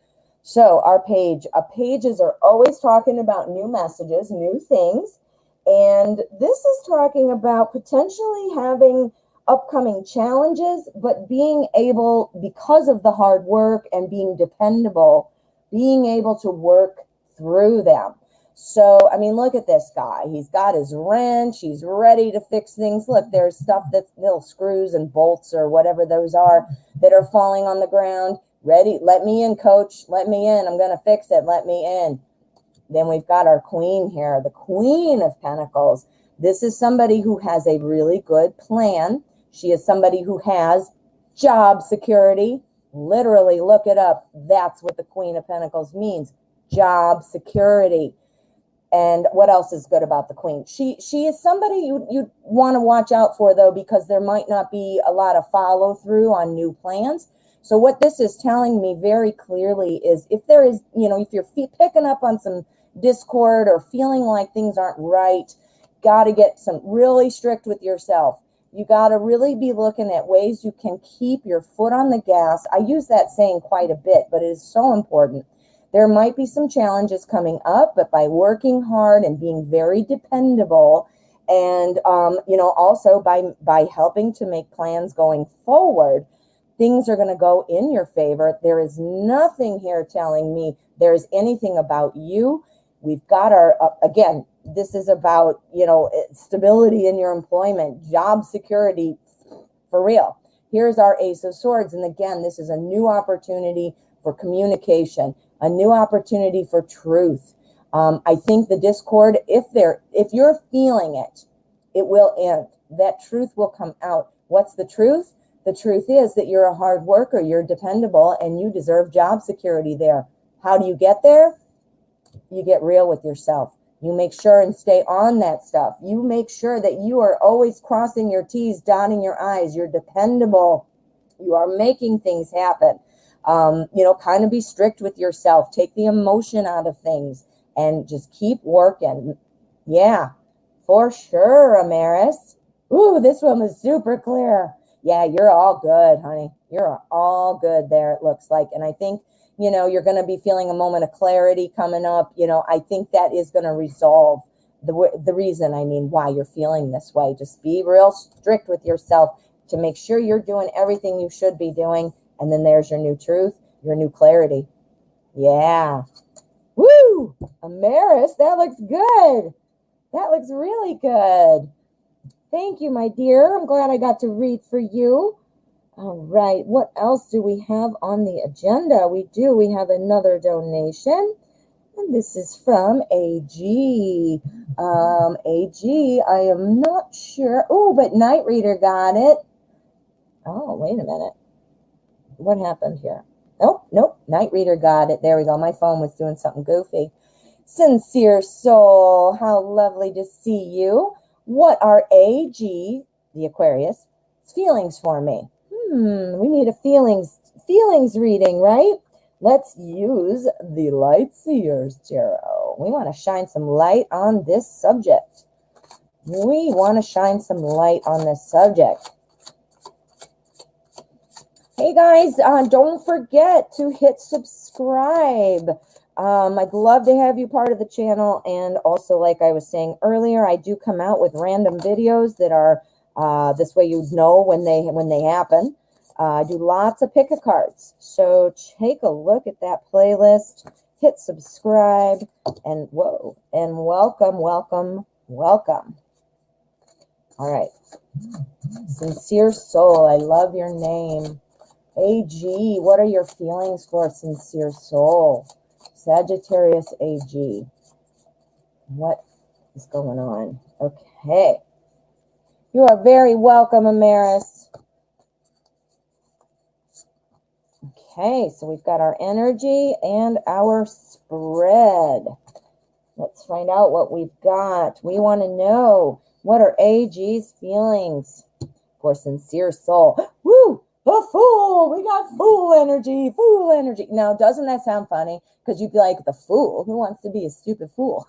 So our pages are always talking about new messages, new things. And this is talking about potentially having upcoming challenges, but being able, because of the hard work and being dependable, being able to work through them. So, I mean, look at this guy. He's got his wrench. He's ready to fix things. Look, there's stuff that's little screws and bolts or whatever those are that are falling on the ground. Ready? Let me in, coach. Let me in. I'm going to fix it. Let me in. Then we've got our queen here, the Queen of Pentacles. This is somebody who has a really good plan. She is somebody who has job security. Literally, look it up. That's what the Queen of Pentacles means. Job security. And what else is good about the Queen? She is somebody you want to watch out for, though, because there might not be a lot of follow through on new plans. So what this is telling me very clearly is if there is, if you're picking up on some discord or feeling like things aren't right, got to get some really strict with yourself. You got to really be looking at ways you can keep your foot on the gas. I use that saying quite a bit, but it is so important. There might be some challenges coming up, but by working hard and being very dependable and, also by helping to make plans going forward, things are going to go in your favor. There is nothing here telling me there is anything about you. We've got our, again, this is about, stability in your employment, job security, for real. Here's our Ace of Swords. And again, this is a new opportunity for communication, a new opportunity for truth. I think the discord, if you're feeling it, it will end. That truth will come out. What's the truth? The truth is that you're a hard worker, you're dependable, and you deserve job security there. How do you get there? You get real with yourself. You make sure and stay on that stuff. You make sure that you are always crossing your T's, dotting your I's. You're dependable. You are making things happen. Kind of be strict with yourself. Take the emotion out of things and just keep working. Yeah, for sure, Amaris. Ooh, this one was super clear. Yeah, you're all good, honey. You're all good there, it looks like. And I think, you're going to be feeling a moment of clarity coming up. I think that is going to resolve the reason, why you're feeling this way. Just be real strict with yourself to make sure you're doing everything you should be doing. And then there's your new truth, your new clarity. Yeah. Woo! Amaris, that looks good. That looks really good. Thank you, my dear. I'm glad I got to read for you. All right. What else do we have on the agenda? We do. We have another donation. And this is from AG. AG, I am not sure. Oh, but Night Reader got it. Oh, wait a minute. What happened here? Oh, nope. Night Reader got it. There we go. My phone was doing something goofy. Sincere Soul, how lovely to see you. What are AG, the Aquarius, feelings for me? We need a feelings reading, right? Let's use the Light Seers Tarot. We want to shine some light on this subject. We want to shine some light on this subject. Hey guys, don't forget to hit subscribe. I'd love to have you part of the channel. And also, like I was saying earlier, I do come out with random videos that are this way you know when they happen. I do lots of pick-a-cards. So take a look at that playlist, hit subscribe, and welcome. All right. Sincere Soul, I love your name. AG, what are your feelings for Sincere Soul? Sagittarius AG. What is going on? Okay. You are very welcome, Amaris. Okay, so we've got our energy and our spread. Let's find out what we've got. We want to know, what are AG's feelings for Sincere Soul? Woo! The Fool! We got fool energy, fool energy. Now, doesn't that sound funny? Because you'd be like, the fool? Who wants to be a stupid fool?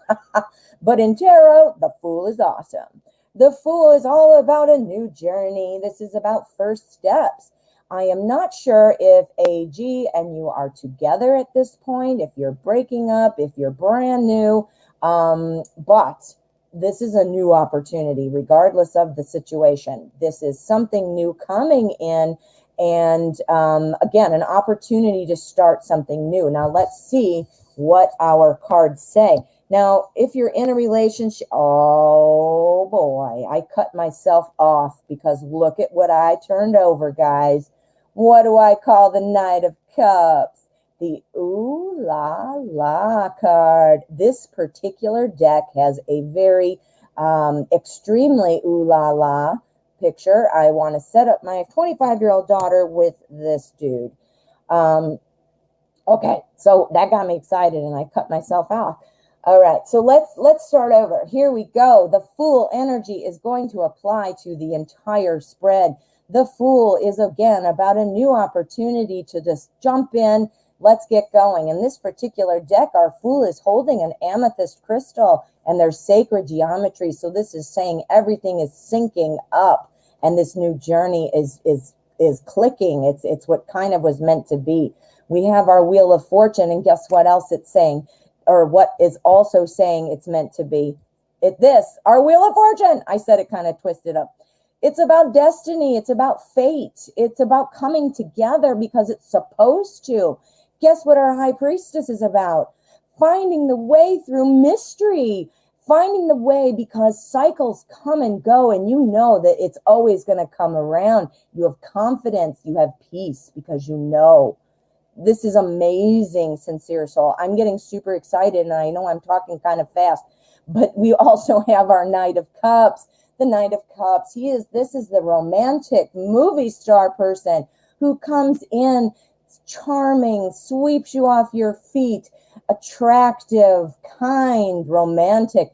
But in tarot, the Fool is awesome. The Fool is all about a new journey. This is about first steps. I am not sure if AG and you are together at this point, if you're breaking up, if you're brand new, but this is a new opportunity, regardless of the situation. This is something new coming in, and again, an opportunity to start something new. Now, let's see what our cards say. Now, if you're in a relationship, oh boy, I cut myself off because look at what I turned over, guys. What do I call the Knight of Cups? The Ooh La La card. This particular deck has a very extremely ooh la la picture. I want to set up my 25-year-old daughter with this dude. Okay, so that got me excited and I cut myself off. All right, so let's start over. Here we go. The Fool energy is going to apply to the entire spread. The Fool is, again, about a new opportunity to just jump in. Let's get going. In this particular deck, our Fool is holding an amethyst crystal and there's sacred geometry. So this is saying everything is syncing up and this new journey is clicking. It's what kind of was meant to be. We have our Wheel of Fortune, and guess what else it's saying? Or what is also saying it's meant to be. Our Wheel of Fortune. I said it kind of twisted up. It's about destiny. It's about fate. It's about coming together because it's supposed to. Guess what our High Priestess is about? Finding the way through mystery. Finding the way because cycles come and go, and you know that it's always going to come around. You have confidence. You have peace because you know. This is amazing, Sincere Soul. I'm getting super excited, and I know I'm talking kind of fast, but we also have our Knight of Cups. The Knight of Cups, this is the romantic movie star person who comes in charming, sweeps you off your feet, attractive, kind, romantic,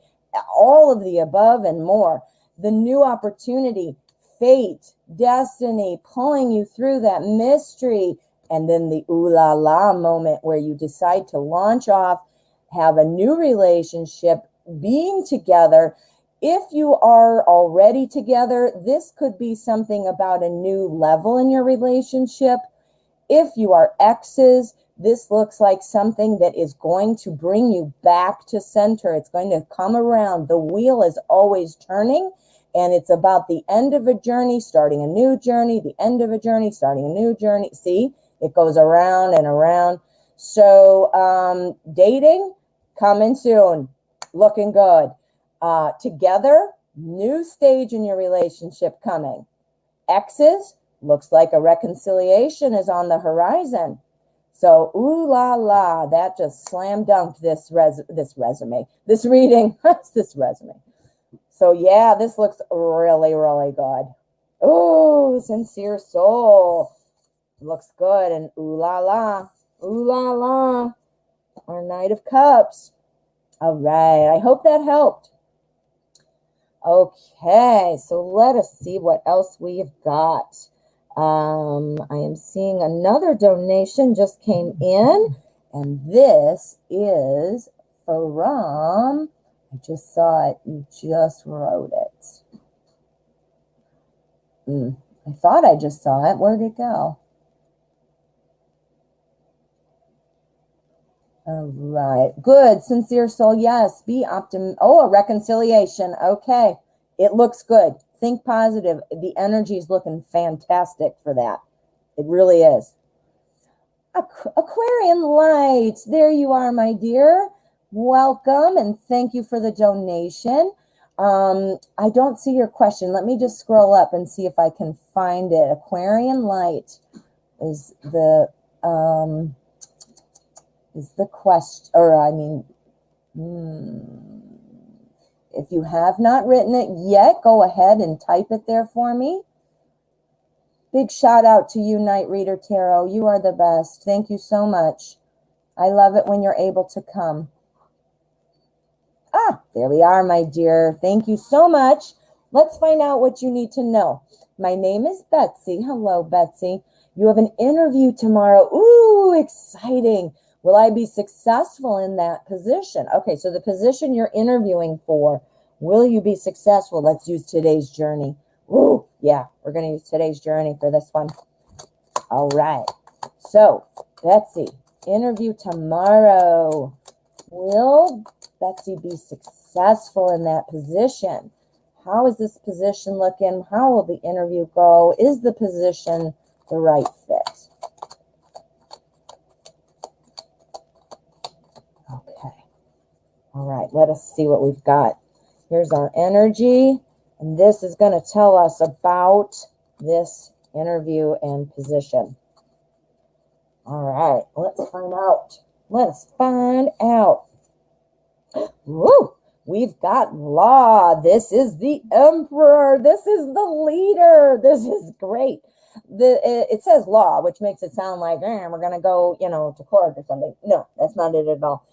all of the above and more. The new opportunity, fate, destiny, pulling you through that mystery. And then the ooh la la moment where you decide to launch off, have a new relationship, being together. If you are already together, this could be something about a new level in your relationship. If you are exes, this looks like something that is going to bring you back to center. It's going to come around. The wheel is always turning, and it's about the end of a journey, starting a new journey, the end of a journey, starting a new journey. See? It goes around and around. So dating, coming soon, looking good. Together, new stage in your relationship coming. Exes, looks like a reconciliation is on the horizon. So, ooh la la, that just slam dunked this reading. This resume. So yeah, this looks really, really good. Oh, Sincere Soul. Looks good. And ooh la la, our Knight of Cups. All right, I hope that helped. Okay, so let us see what else we've got. I am seeing another donation just came in, and this is from, I just saw it, you just wrote it. I thought I just saw it. Where'd it go? All right. Good. Sincere Soul. Yes. Be optimistic. Oh, a reconciliation. Okay. It looks good. Think positive. The energy is looking fantastic for that. It really is. Aquarian Light. There you are, my dear. Welcome, and thank you for the donation. I don't see your question. Let me just scroll up and see if I can find it. Aquarian Light is the question, or I mean, if you have not written it yet, go ahead and type it there for me. Big shout out to you, Night Reader Tarot. You are the best. Thank you so much. I love it when you're able to come. Ah, there we are, my dear. Thank you so much. Let's find out what you need to know. My name is Betsy. Hello, Betsy. You have an interview tomorrow. Ooh, exciting. Will I be successful in that position? Okay, so the position you're interviewing for, Will you be successful? Let's use today's journey. Ooh, yeah, we're going to use today's journey for this one. All right. So, Betsy, interview tomorrow. Will Betsy be successful in that position? How is this position looking? How will the interview go? Is the position the right fit? Okay. All right. Let us see what we've got. Here's our energy. And this is going to tell us about this interview and position. All right. Let's find out. Let's find out. Woo! We've got law. This is the emperor. This is the leader. This is great. It says law, which makes it sound like we're going to go, to court or something. No, that's not it at all.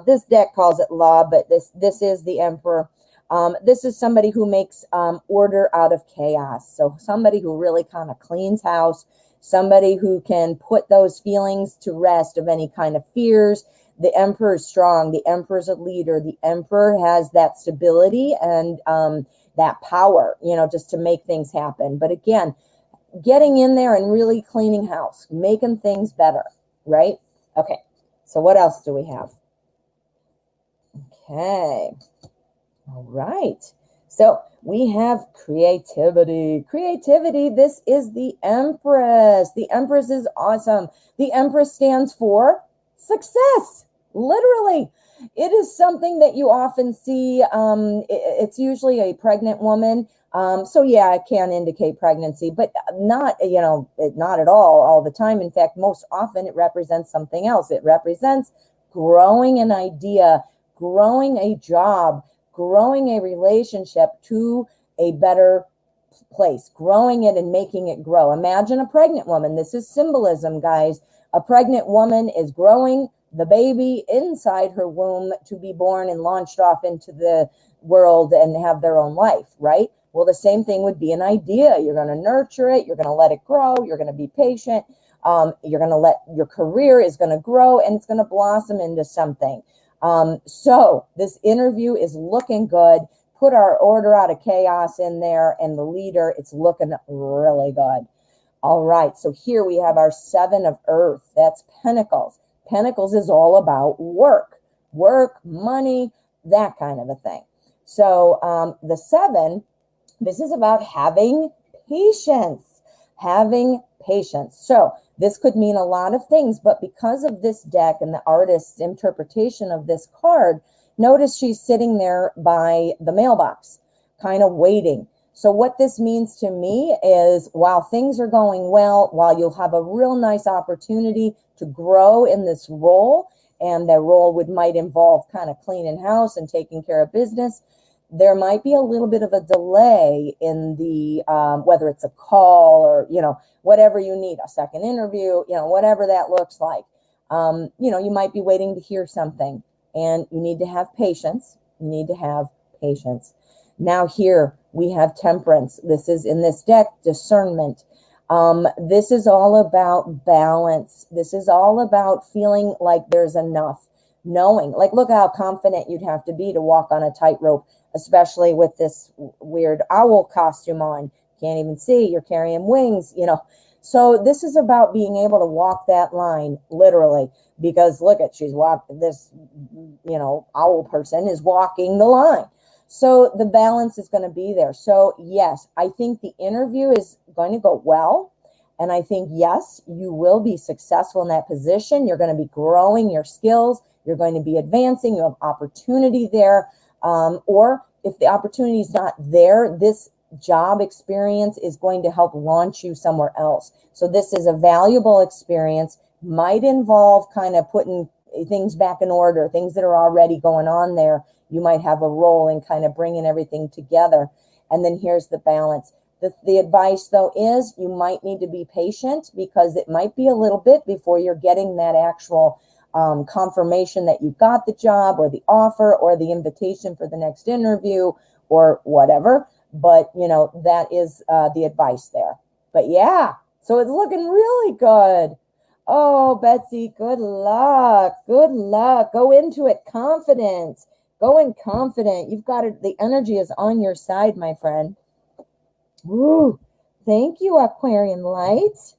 This deck calls it law, but this is the emperor. This is somebody who makes order out of chaos. So somebody who really kind of cleans house, somebody who can put those feelings to rest of any kind of fears. The emperor is strong. The emperor is a leader. The emperor has that stability and that power, just to make things happen. But again, getting in there and really cleaning house, making things better, right? Okay, so what else do we have? Okay, all right. So we have creativity. Creativity, this is the Empress. The Empress is awesome. The Empress stands for success. Literally, it is something that you often see. It's usually a pregnant woman. So yeah, it can indicate pregnancy, but not, not at all the time. In fact, most often it represents something else. It represents growing an idea, growing a job, growing a relationship to a better place, growing it and making it grow. Imagine a pregnant woman. This is symbolism, guys. A pregnant woman is growing the baby inside her womb to be born and launched off into the world and have their own life, right? Well, the same thing would be an idea. You're going to nurture it. You're going to let it grow. You're going to be patient. You're going to let your career is going to grow and it's going to blossom into something. So this interview is looking good. Put our order out of chaos in there and the leader, it's looking really good. All right. So here we have our 7 of earth. That's pentacles. Pentacles is all about work, money, that kind of a thing. So the 7, this is about having patience, So this could mean a lot of things, but because of this deck and the artist's interpretation of this card, notice she's sitting there by the mailbox, kind of waiting. So what this means to me is while things are going well, while you'll have a real nice opportunity to grow in this role, and that role might involve kind of cleaning house and taking care of business, there might be a little bit of a delay in the, whether it's a call or, whatever you need, a second interview, whatever that looks like. You might be waiting to hear something and you need to have patience. Now here we have temperance. This is in this deck, discernment. This is all about balance. This is all about feeling like there's enough, knowing, like, look how confident you'd have to be to walk on a tightrope, especially with this weird owl costume on. Can't even see, you're carrying wings, So this is about being able to walk that line, literally, because look at, she's walking, this, owl person is walking the line. So the balance is going to be there. So yes, I think the interview is going to go well. And I think, yes, you will be successful in that position. You're going to be growing your skills. You're going to be advancing. You have opportunity there. Or if the opportunity is not there, this job experience is going to help launch you somewhere else. So this is a valuable experience, might involve kind of putting things back in order, things that are already going on there. You might have a role in kind of bringing everything together. And then here's the balance. The advice, though, is you might need to be patient because it might be a little bit before you're getting that actual confirmation that you got the job or the offer or the invitation for the next interview or whatever. But, that is the advice there. But yeah, so it's looking really good. Oh, Betsy, good luck. Good luck. Go into it confident. Go in confident. You've got it. The energy is on your side, my friend. Woo. Thank you, Aquarian Light.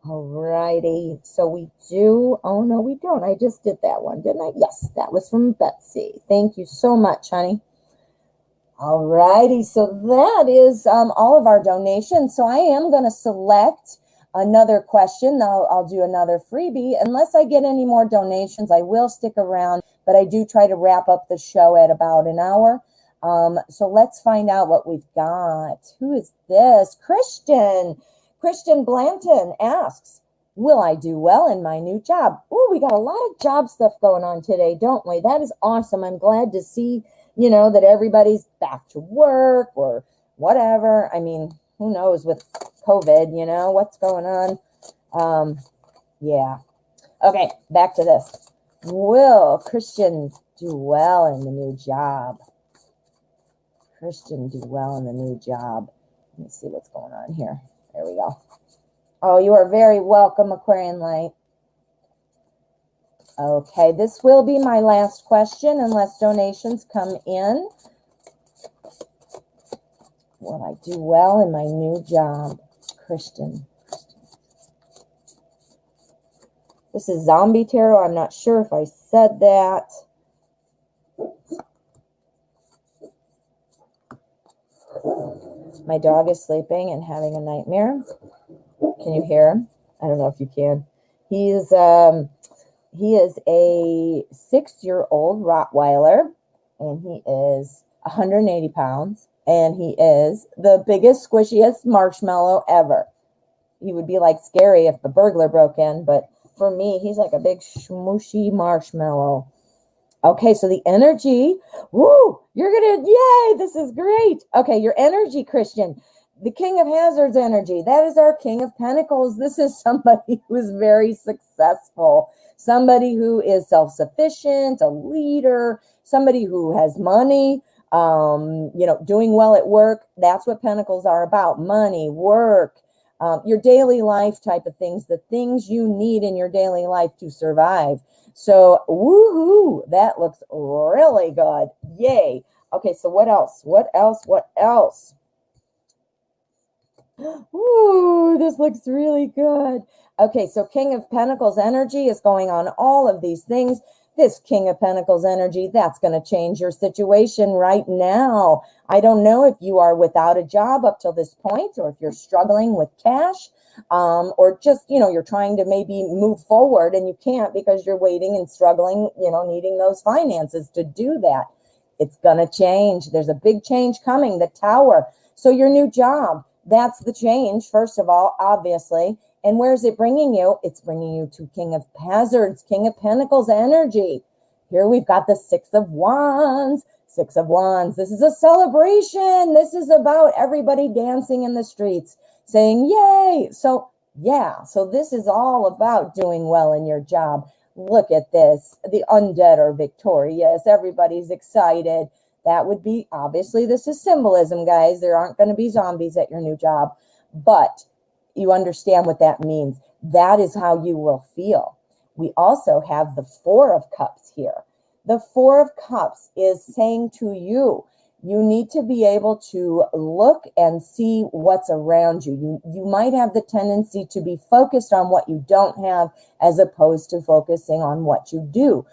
Alrighty. So we do. Oh, no, we don't. I just did that one, didn't I? Yes, that was from Betsy. Thank you so much, honey. Alrighty. So that is all of our donations. So I am going to select another question. I'll do another freebie. Unless I get any more donations, I will stick around, but I do try to wrap up the show at about an hour. So let's find out what we've got. Who is this? Christian Blanton asks, will I do well in my new job? Oh, we got a lot of job stuff going on today, don't we? That is awesome. I'm glad to see, that everybody's back to work or whatever. I mean, who knows with COVID, what's going on. Yeah. Okay, back to this. Will Christian do well in the new job? Christian do well in the new job. Let me see what's going on here. There we go. Oh, you are very welcome, Aquarian Light. Okay, this will be my last question unless donations come in. Will I do well in my new job? Christian. This is Zombie Tarot. I'm not sure if I said that. My dog is sleeping and having a nightmare. Can you hear him? I don't know if you can. He is a 6-year-old Rottweiler, and he is 180 pounds, and he is the biggest, squishiest marshmallow ever. He would be like scary if the burglar broke in, but for me, he's like a big smooshy marshmallow. Okay, so the energy, woo, yay, this is great. Okay, your energy, Christian, the King of Hazards energy, that is our King of Pentacles. This is somebody who is very successful, somebody who is self-sufficient, a leader, somebody who has money, doing well at work. That's what Pentacles are about, money, work, your daily life type of things, the things you need in your daily life to survive. So, woohoo, that looks really good. Yay. Okay, so what else? Ooh, this looks really good. Okay, so King of Pentacles energy is going on all of these things. This King of Pentacles energy, that's going to change your situation right now. I don't know if you are without a job up till this point, or if you're struggling with cash, or just, you're trying to maybe move forward and you can't because you're waiting and struggling, needing those finances to do that. It's going to change. There's a big change coming, the Tower. So your new job, that's the change, first of all, obviously. And where is it bringing you? It's bringing you to King of Hazards, King of Pentacles energy. Here we've got the Six of Wands. Six of Wands. This is a celebration. This is about everybody dancing in the streets, saying, yay. So, yeah. So this is all about doing well in your job. Look at this. The undead are victorious. Everybody's excited. That would be, obviously, this is symbolism, guys. There aren't going to be zombies at your new job. But you understand what that means. That is how you will feel. We also have the Four of Cups here. The Four of Cups is saying to you, you need to be able to look and see what's around you. You might have the tendency to be focused on what you don't have as opposed to focusing on what you do.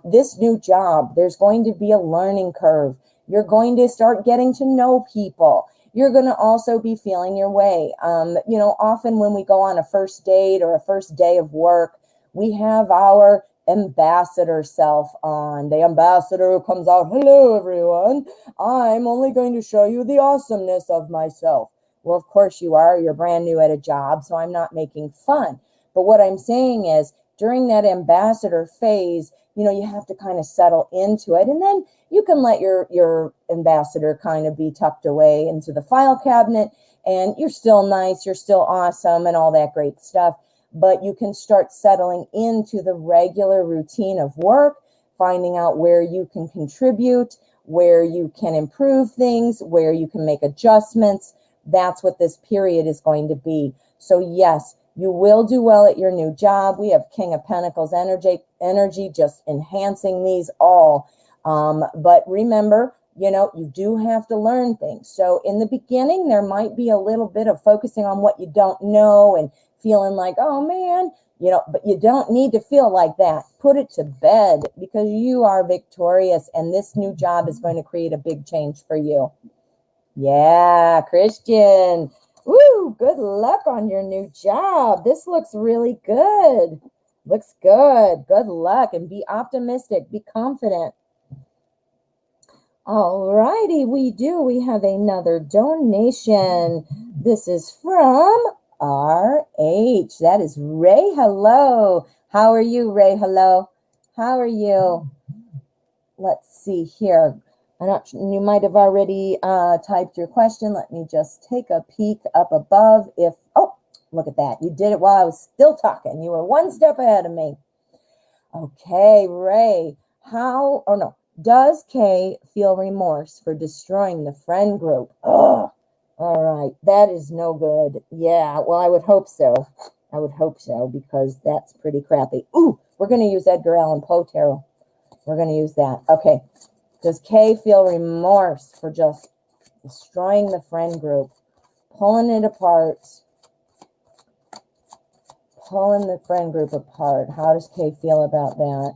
This new job, there's going to be a learning curve. You're going to start getting to know people. You're going to also be feeling your way. Often when we go on a first date or a first day of work, we have our ambassador self on. The ambassador who comes out, hello, everyone. I'm only going to show you the awesomeness of myself. Well, of course you are. You're brand new at a job, so I'm not making fun. But what I'm saying is, during that ambassador phase, you have to kind of settle into it. And then you can let your ambassador kind of be tucked away into the file cabinet, and you're still nice, you're still awesome, and all that great stuff. But you can start settling into the regular routine of work, finding out where you can contribute, where you can improve things, where you can make adjustments. That's what this period is going to be. So yes, you will do well at your new job. We have King of Pentacles energy, just enhancing these all. But remember, you know, you do have to learn things. So in the beginning, there might be a little bit of focusing on what you don't know and feeling like, oh man, you know, but you don't need to feel like that. Put it to bed, because you are victorious, and this new job is going to create a big change for you. Yeah, Christian. Woo, good luck on your new job. This looks really good. Looks good. Good luck, and be optimistic. Be confident. All righty, we have another donation. This is from RH. That is Ray. Hello. How are you, Ray? Hello. How are you? Let's see here. You might have already typed your question. Let me just take a peek up above. Oh, look at that. You did it while I was still talking. You were one step ahead of me. Okay, Ray. Does Kay feel remorse for destroying the friend group? Oh, all right. That is no good. Yeah, well, I would hope so. I would hope so, because that's pretty crappy. Ooh, we're going to use Edgar Allan Poe tarot. We're going to use that. Okay. Does Kay feel remorse for just destroying the friend group? Pulling it apart. Pulling the friend group apart. How does Kay feel about that?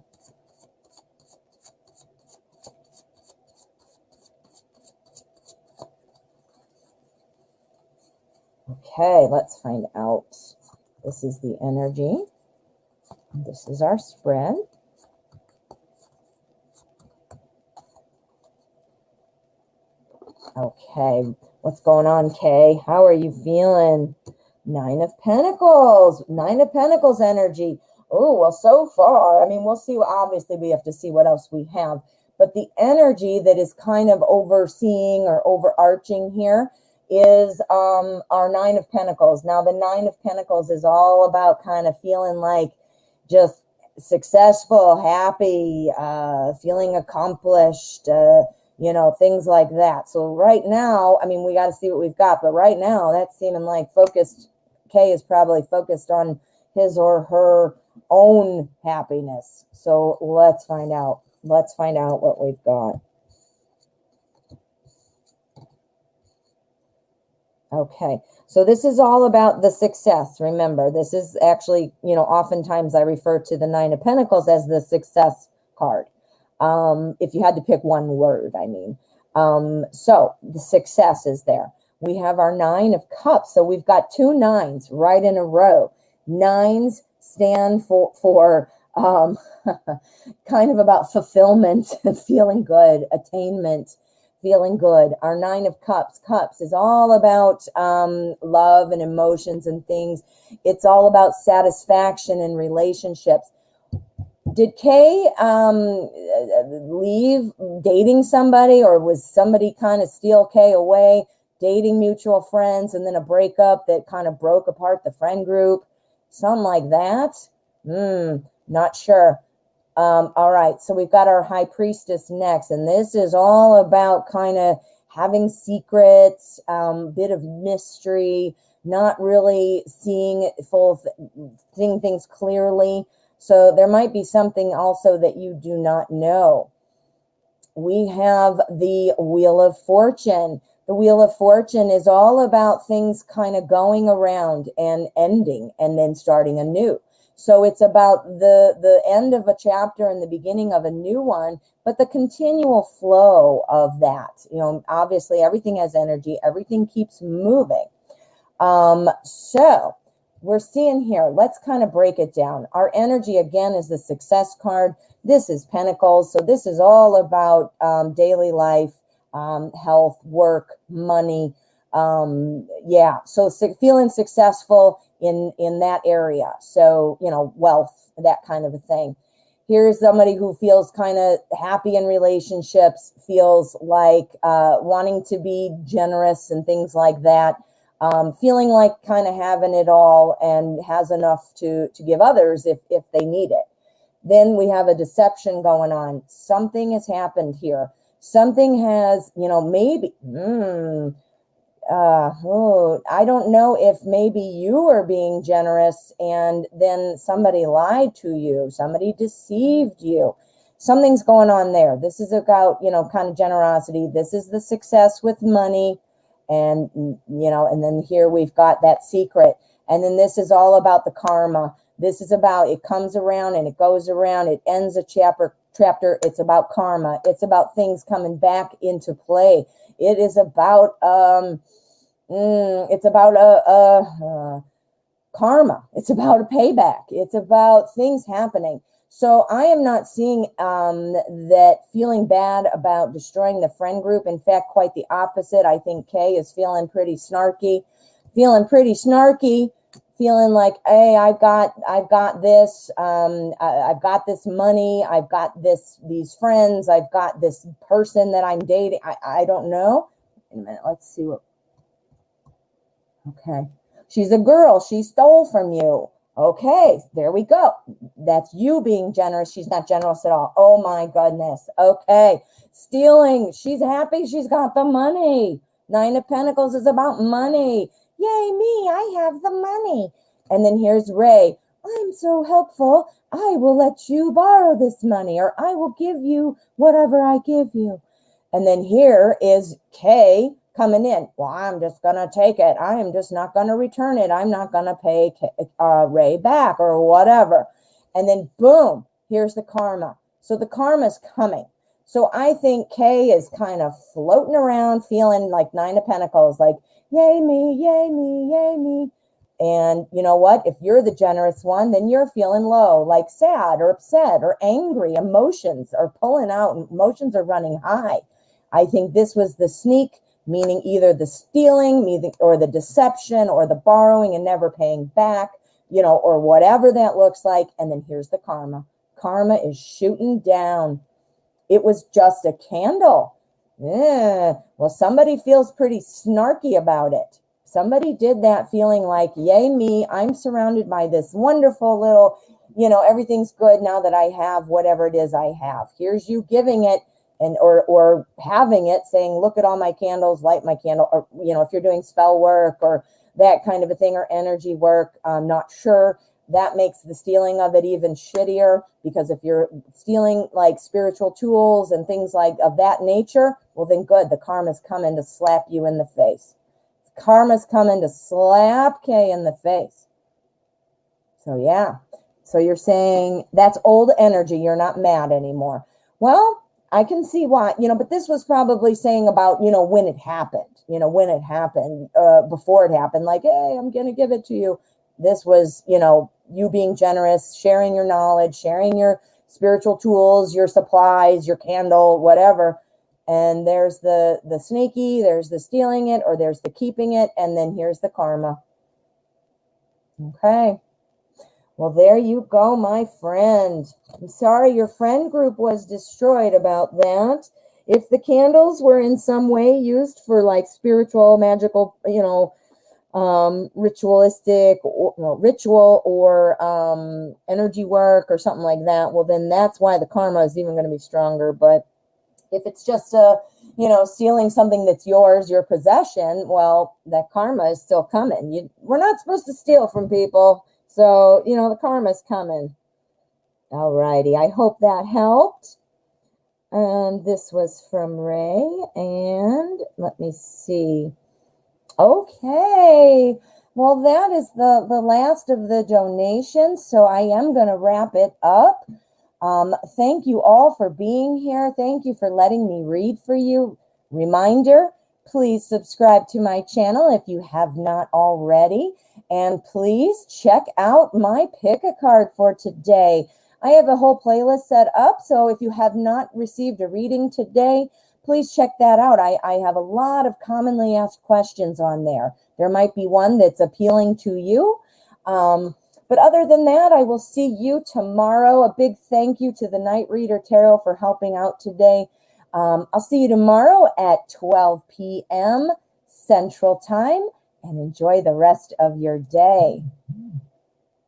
Okay, let's find out. This is the energy. This is our spread. Okay, what's going on, Kay? How are you feeling? 9 of Pentacles. 9 of Pentacles energy. Oh, well, so far, I mean, we'll see. Obviously, we have to see what else we have. But the energy that is kind of overseeing or overarching here is our 9 of Pentacles. Now, the 9 of Pentacles is all about kind of feeling like just successful, happy, feeling accomplished, you know, things like that. So right now, I mean, we got to see what we've got. But right now, that's seeming like focused. Kay is probably focused on his or her own happiness. So let's find out. Let's find out what we've got. Okay, so this is all about the success. Remember, this is actually, you know, oftentimes I refer to the 9 of Pentacles as the success card. If you had to pick one word, I mean. So the success is there. We have our 9 of Cups. So we've got 2 9s right in a row. 9s stand for kind of about fulfillment and feeling good, attainment, feeling good. Our 9 of Cups. Cups is all about love and emotions and things. It's all about satisfaction in relationships. Did Kay leave dating somebody, or was somebody kind of steal Kay away, dating mutual friends, and then a breakup that kind of broke apart the friend group? Something like that? Not sure. All right, so we've got our High Priestess next, and this is all about kind of having secrets, bit of mystery, not really seeing things clearly. So there might be something also that you do not know. We have the Wheel of Fortune. The Wheel of Fortune is all about things kind of going around and ending and then starting anew. So it's about the end of a chapter and the beginning of a new one, but the continual flow of that. You know, obviously everything has energy. Everything keeps moving. So we're seeing here, let's kind of break it down. Our energy, again, is the Success card. This is Pentacles. So this is all about daily life, health, work, money. Yeah, so feeling successful in that area. So, you know, wealth, that kind of a thing. Here's somebody who feels kind of happy in relationships, feels like wanting to be generous and things like that. Feeling like kind of having it all and has enough to give others if they need it. Then we have a deception going on. Something has happened here. Something has, you know, maybe, I don't know if maybe you were being generous and then somebody lied to you, somebody deceived you. Something's going on there. This is about, kind of generosity. This is the success with money. And, and then here we've got that secret. And then this is all about the karma. This is about, it comes around and it goes around. It ends a chapter. It's about karma. It's about things coming back into play. It is about, karma. It's about a payback. It's about things happening. So I am not seeing that feeling bad about destroying the friend group. In fact, quite the opposite. I think Kay is feeling pretty snarky, feeling like, hey, I've got this, I've got this money, I've got these friends, I've got this person that I'm dating. I don't know. Wait a minute, let's see what. Okay, she's a girl. She stole from you. Okay, there we go. That's you being generous. She's not generous at all. Oh my goodness. Okay, stealing. She's happy. She's got the money. Nine of Pentacles is about money. Yay, me, I have the money. And then here's Ray. I'm so helpful. I will let you borrow this money, or I will give you whatever I give you. And then here is Kay coming in. Well, I'm just going to take it. I am just not going to return it. I'm not going to pay Ray back or whatever. And then boom, here's the karma. So the karma's coming. So I think Kay is kind of floating around feeling like Nine of Pentacles, like, yay me, yay me, yay me. And you know what? If you're the generous one, then you're feeling low, like sad or upset or angry. Emotions are pulling out. Emotions are running high. I think this was the sneak, meaning either the stealing, or the deception, or the borrowing and never paying back, or whatever that looks like. And then here's the karma. Karma is shooting down. It was just a candle. Yeah. Well, somebody feels pretty snarky about it. Somebody did that feeling like, yay me, I'm surrounded by this wonderful little, everything's good now that I have whatever it is I have. Here's you giving it or having it, saying, look at all my candles, light my candle. Or, if you're doing spell work or that kind of a thing, or energy work, I'm not sure. That makes the stealing of it even shittier, because if you're stealing like spiritual tools and things like of that nature, well then good, the karma's coming to slap you in the face. Karma's coming to slap Kay in the face. So yeah. So you're saying that's old energy. You're not mad anymore. Well, I can see why, but this was probably saying about, when it happened, before it happened, like, hey, I'm going to give it to you. This was, you being generous, sharing your knowledge, sharing your spiritual tools, your supplies, your candle, whatever. And there's the sneaky, there's the stealing it, or there's the keeping it. And then here's the karma. Okay. Well, there you go, my friend. I'm sorry your friend group was destroyed about that. If the candles were in some way used for like spiritual, magical, ritualistic ritual or energy work or something like that, well, then that's why the karma is even going to be stronger. But if it's just stealing something that's yours, your possession, well, that karma is still coming. We're not supposed to steal from people. So, the karma's coming. All righty. I hope that helped. And this was from Ray. And let me see. Okay. Well, that is the last of the donations. So I am going to wrap it up. Thank you all for being here. Thank you for letting me read for you. Reminder, please subscribe to my channel if you have not already. And please check out my pick a card for today. I have a whole playlist set up. So if you have not received a reading today, please check that out. I have a lot of commonly asked questions on there. There might be one that's appealing to you. But other than that, I will see you tomorrow. A big thank you to the Night Reader Tarot for helping out today. I'll see you tomorrow at 12 p.m. Central Time, and enjoy the rest of your day.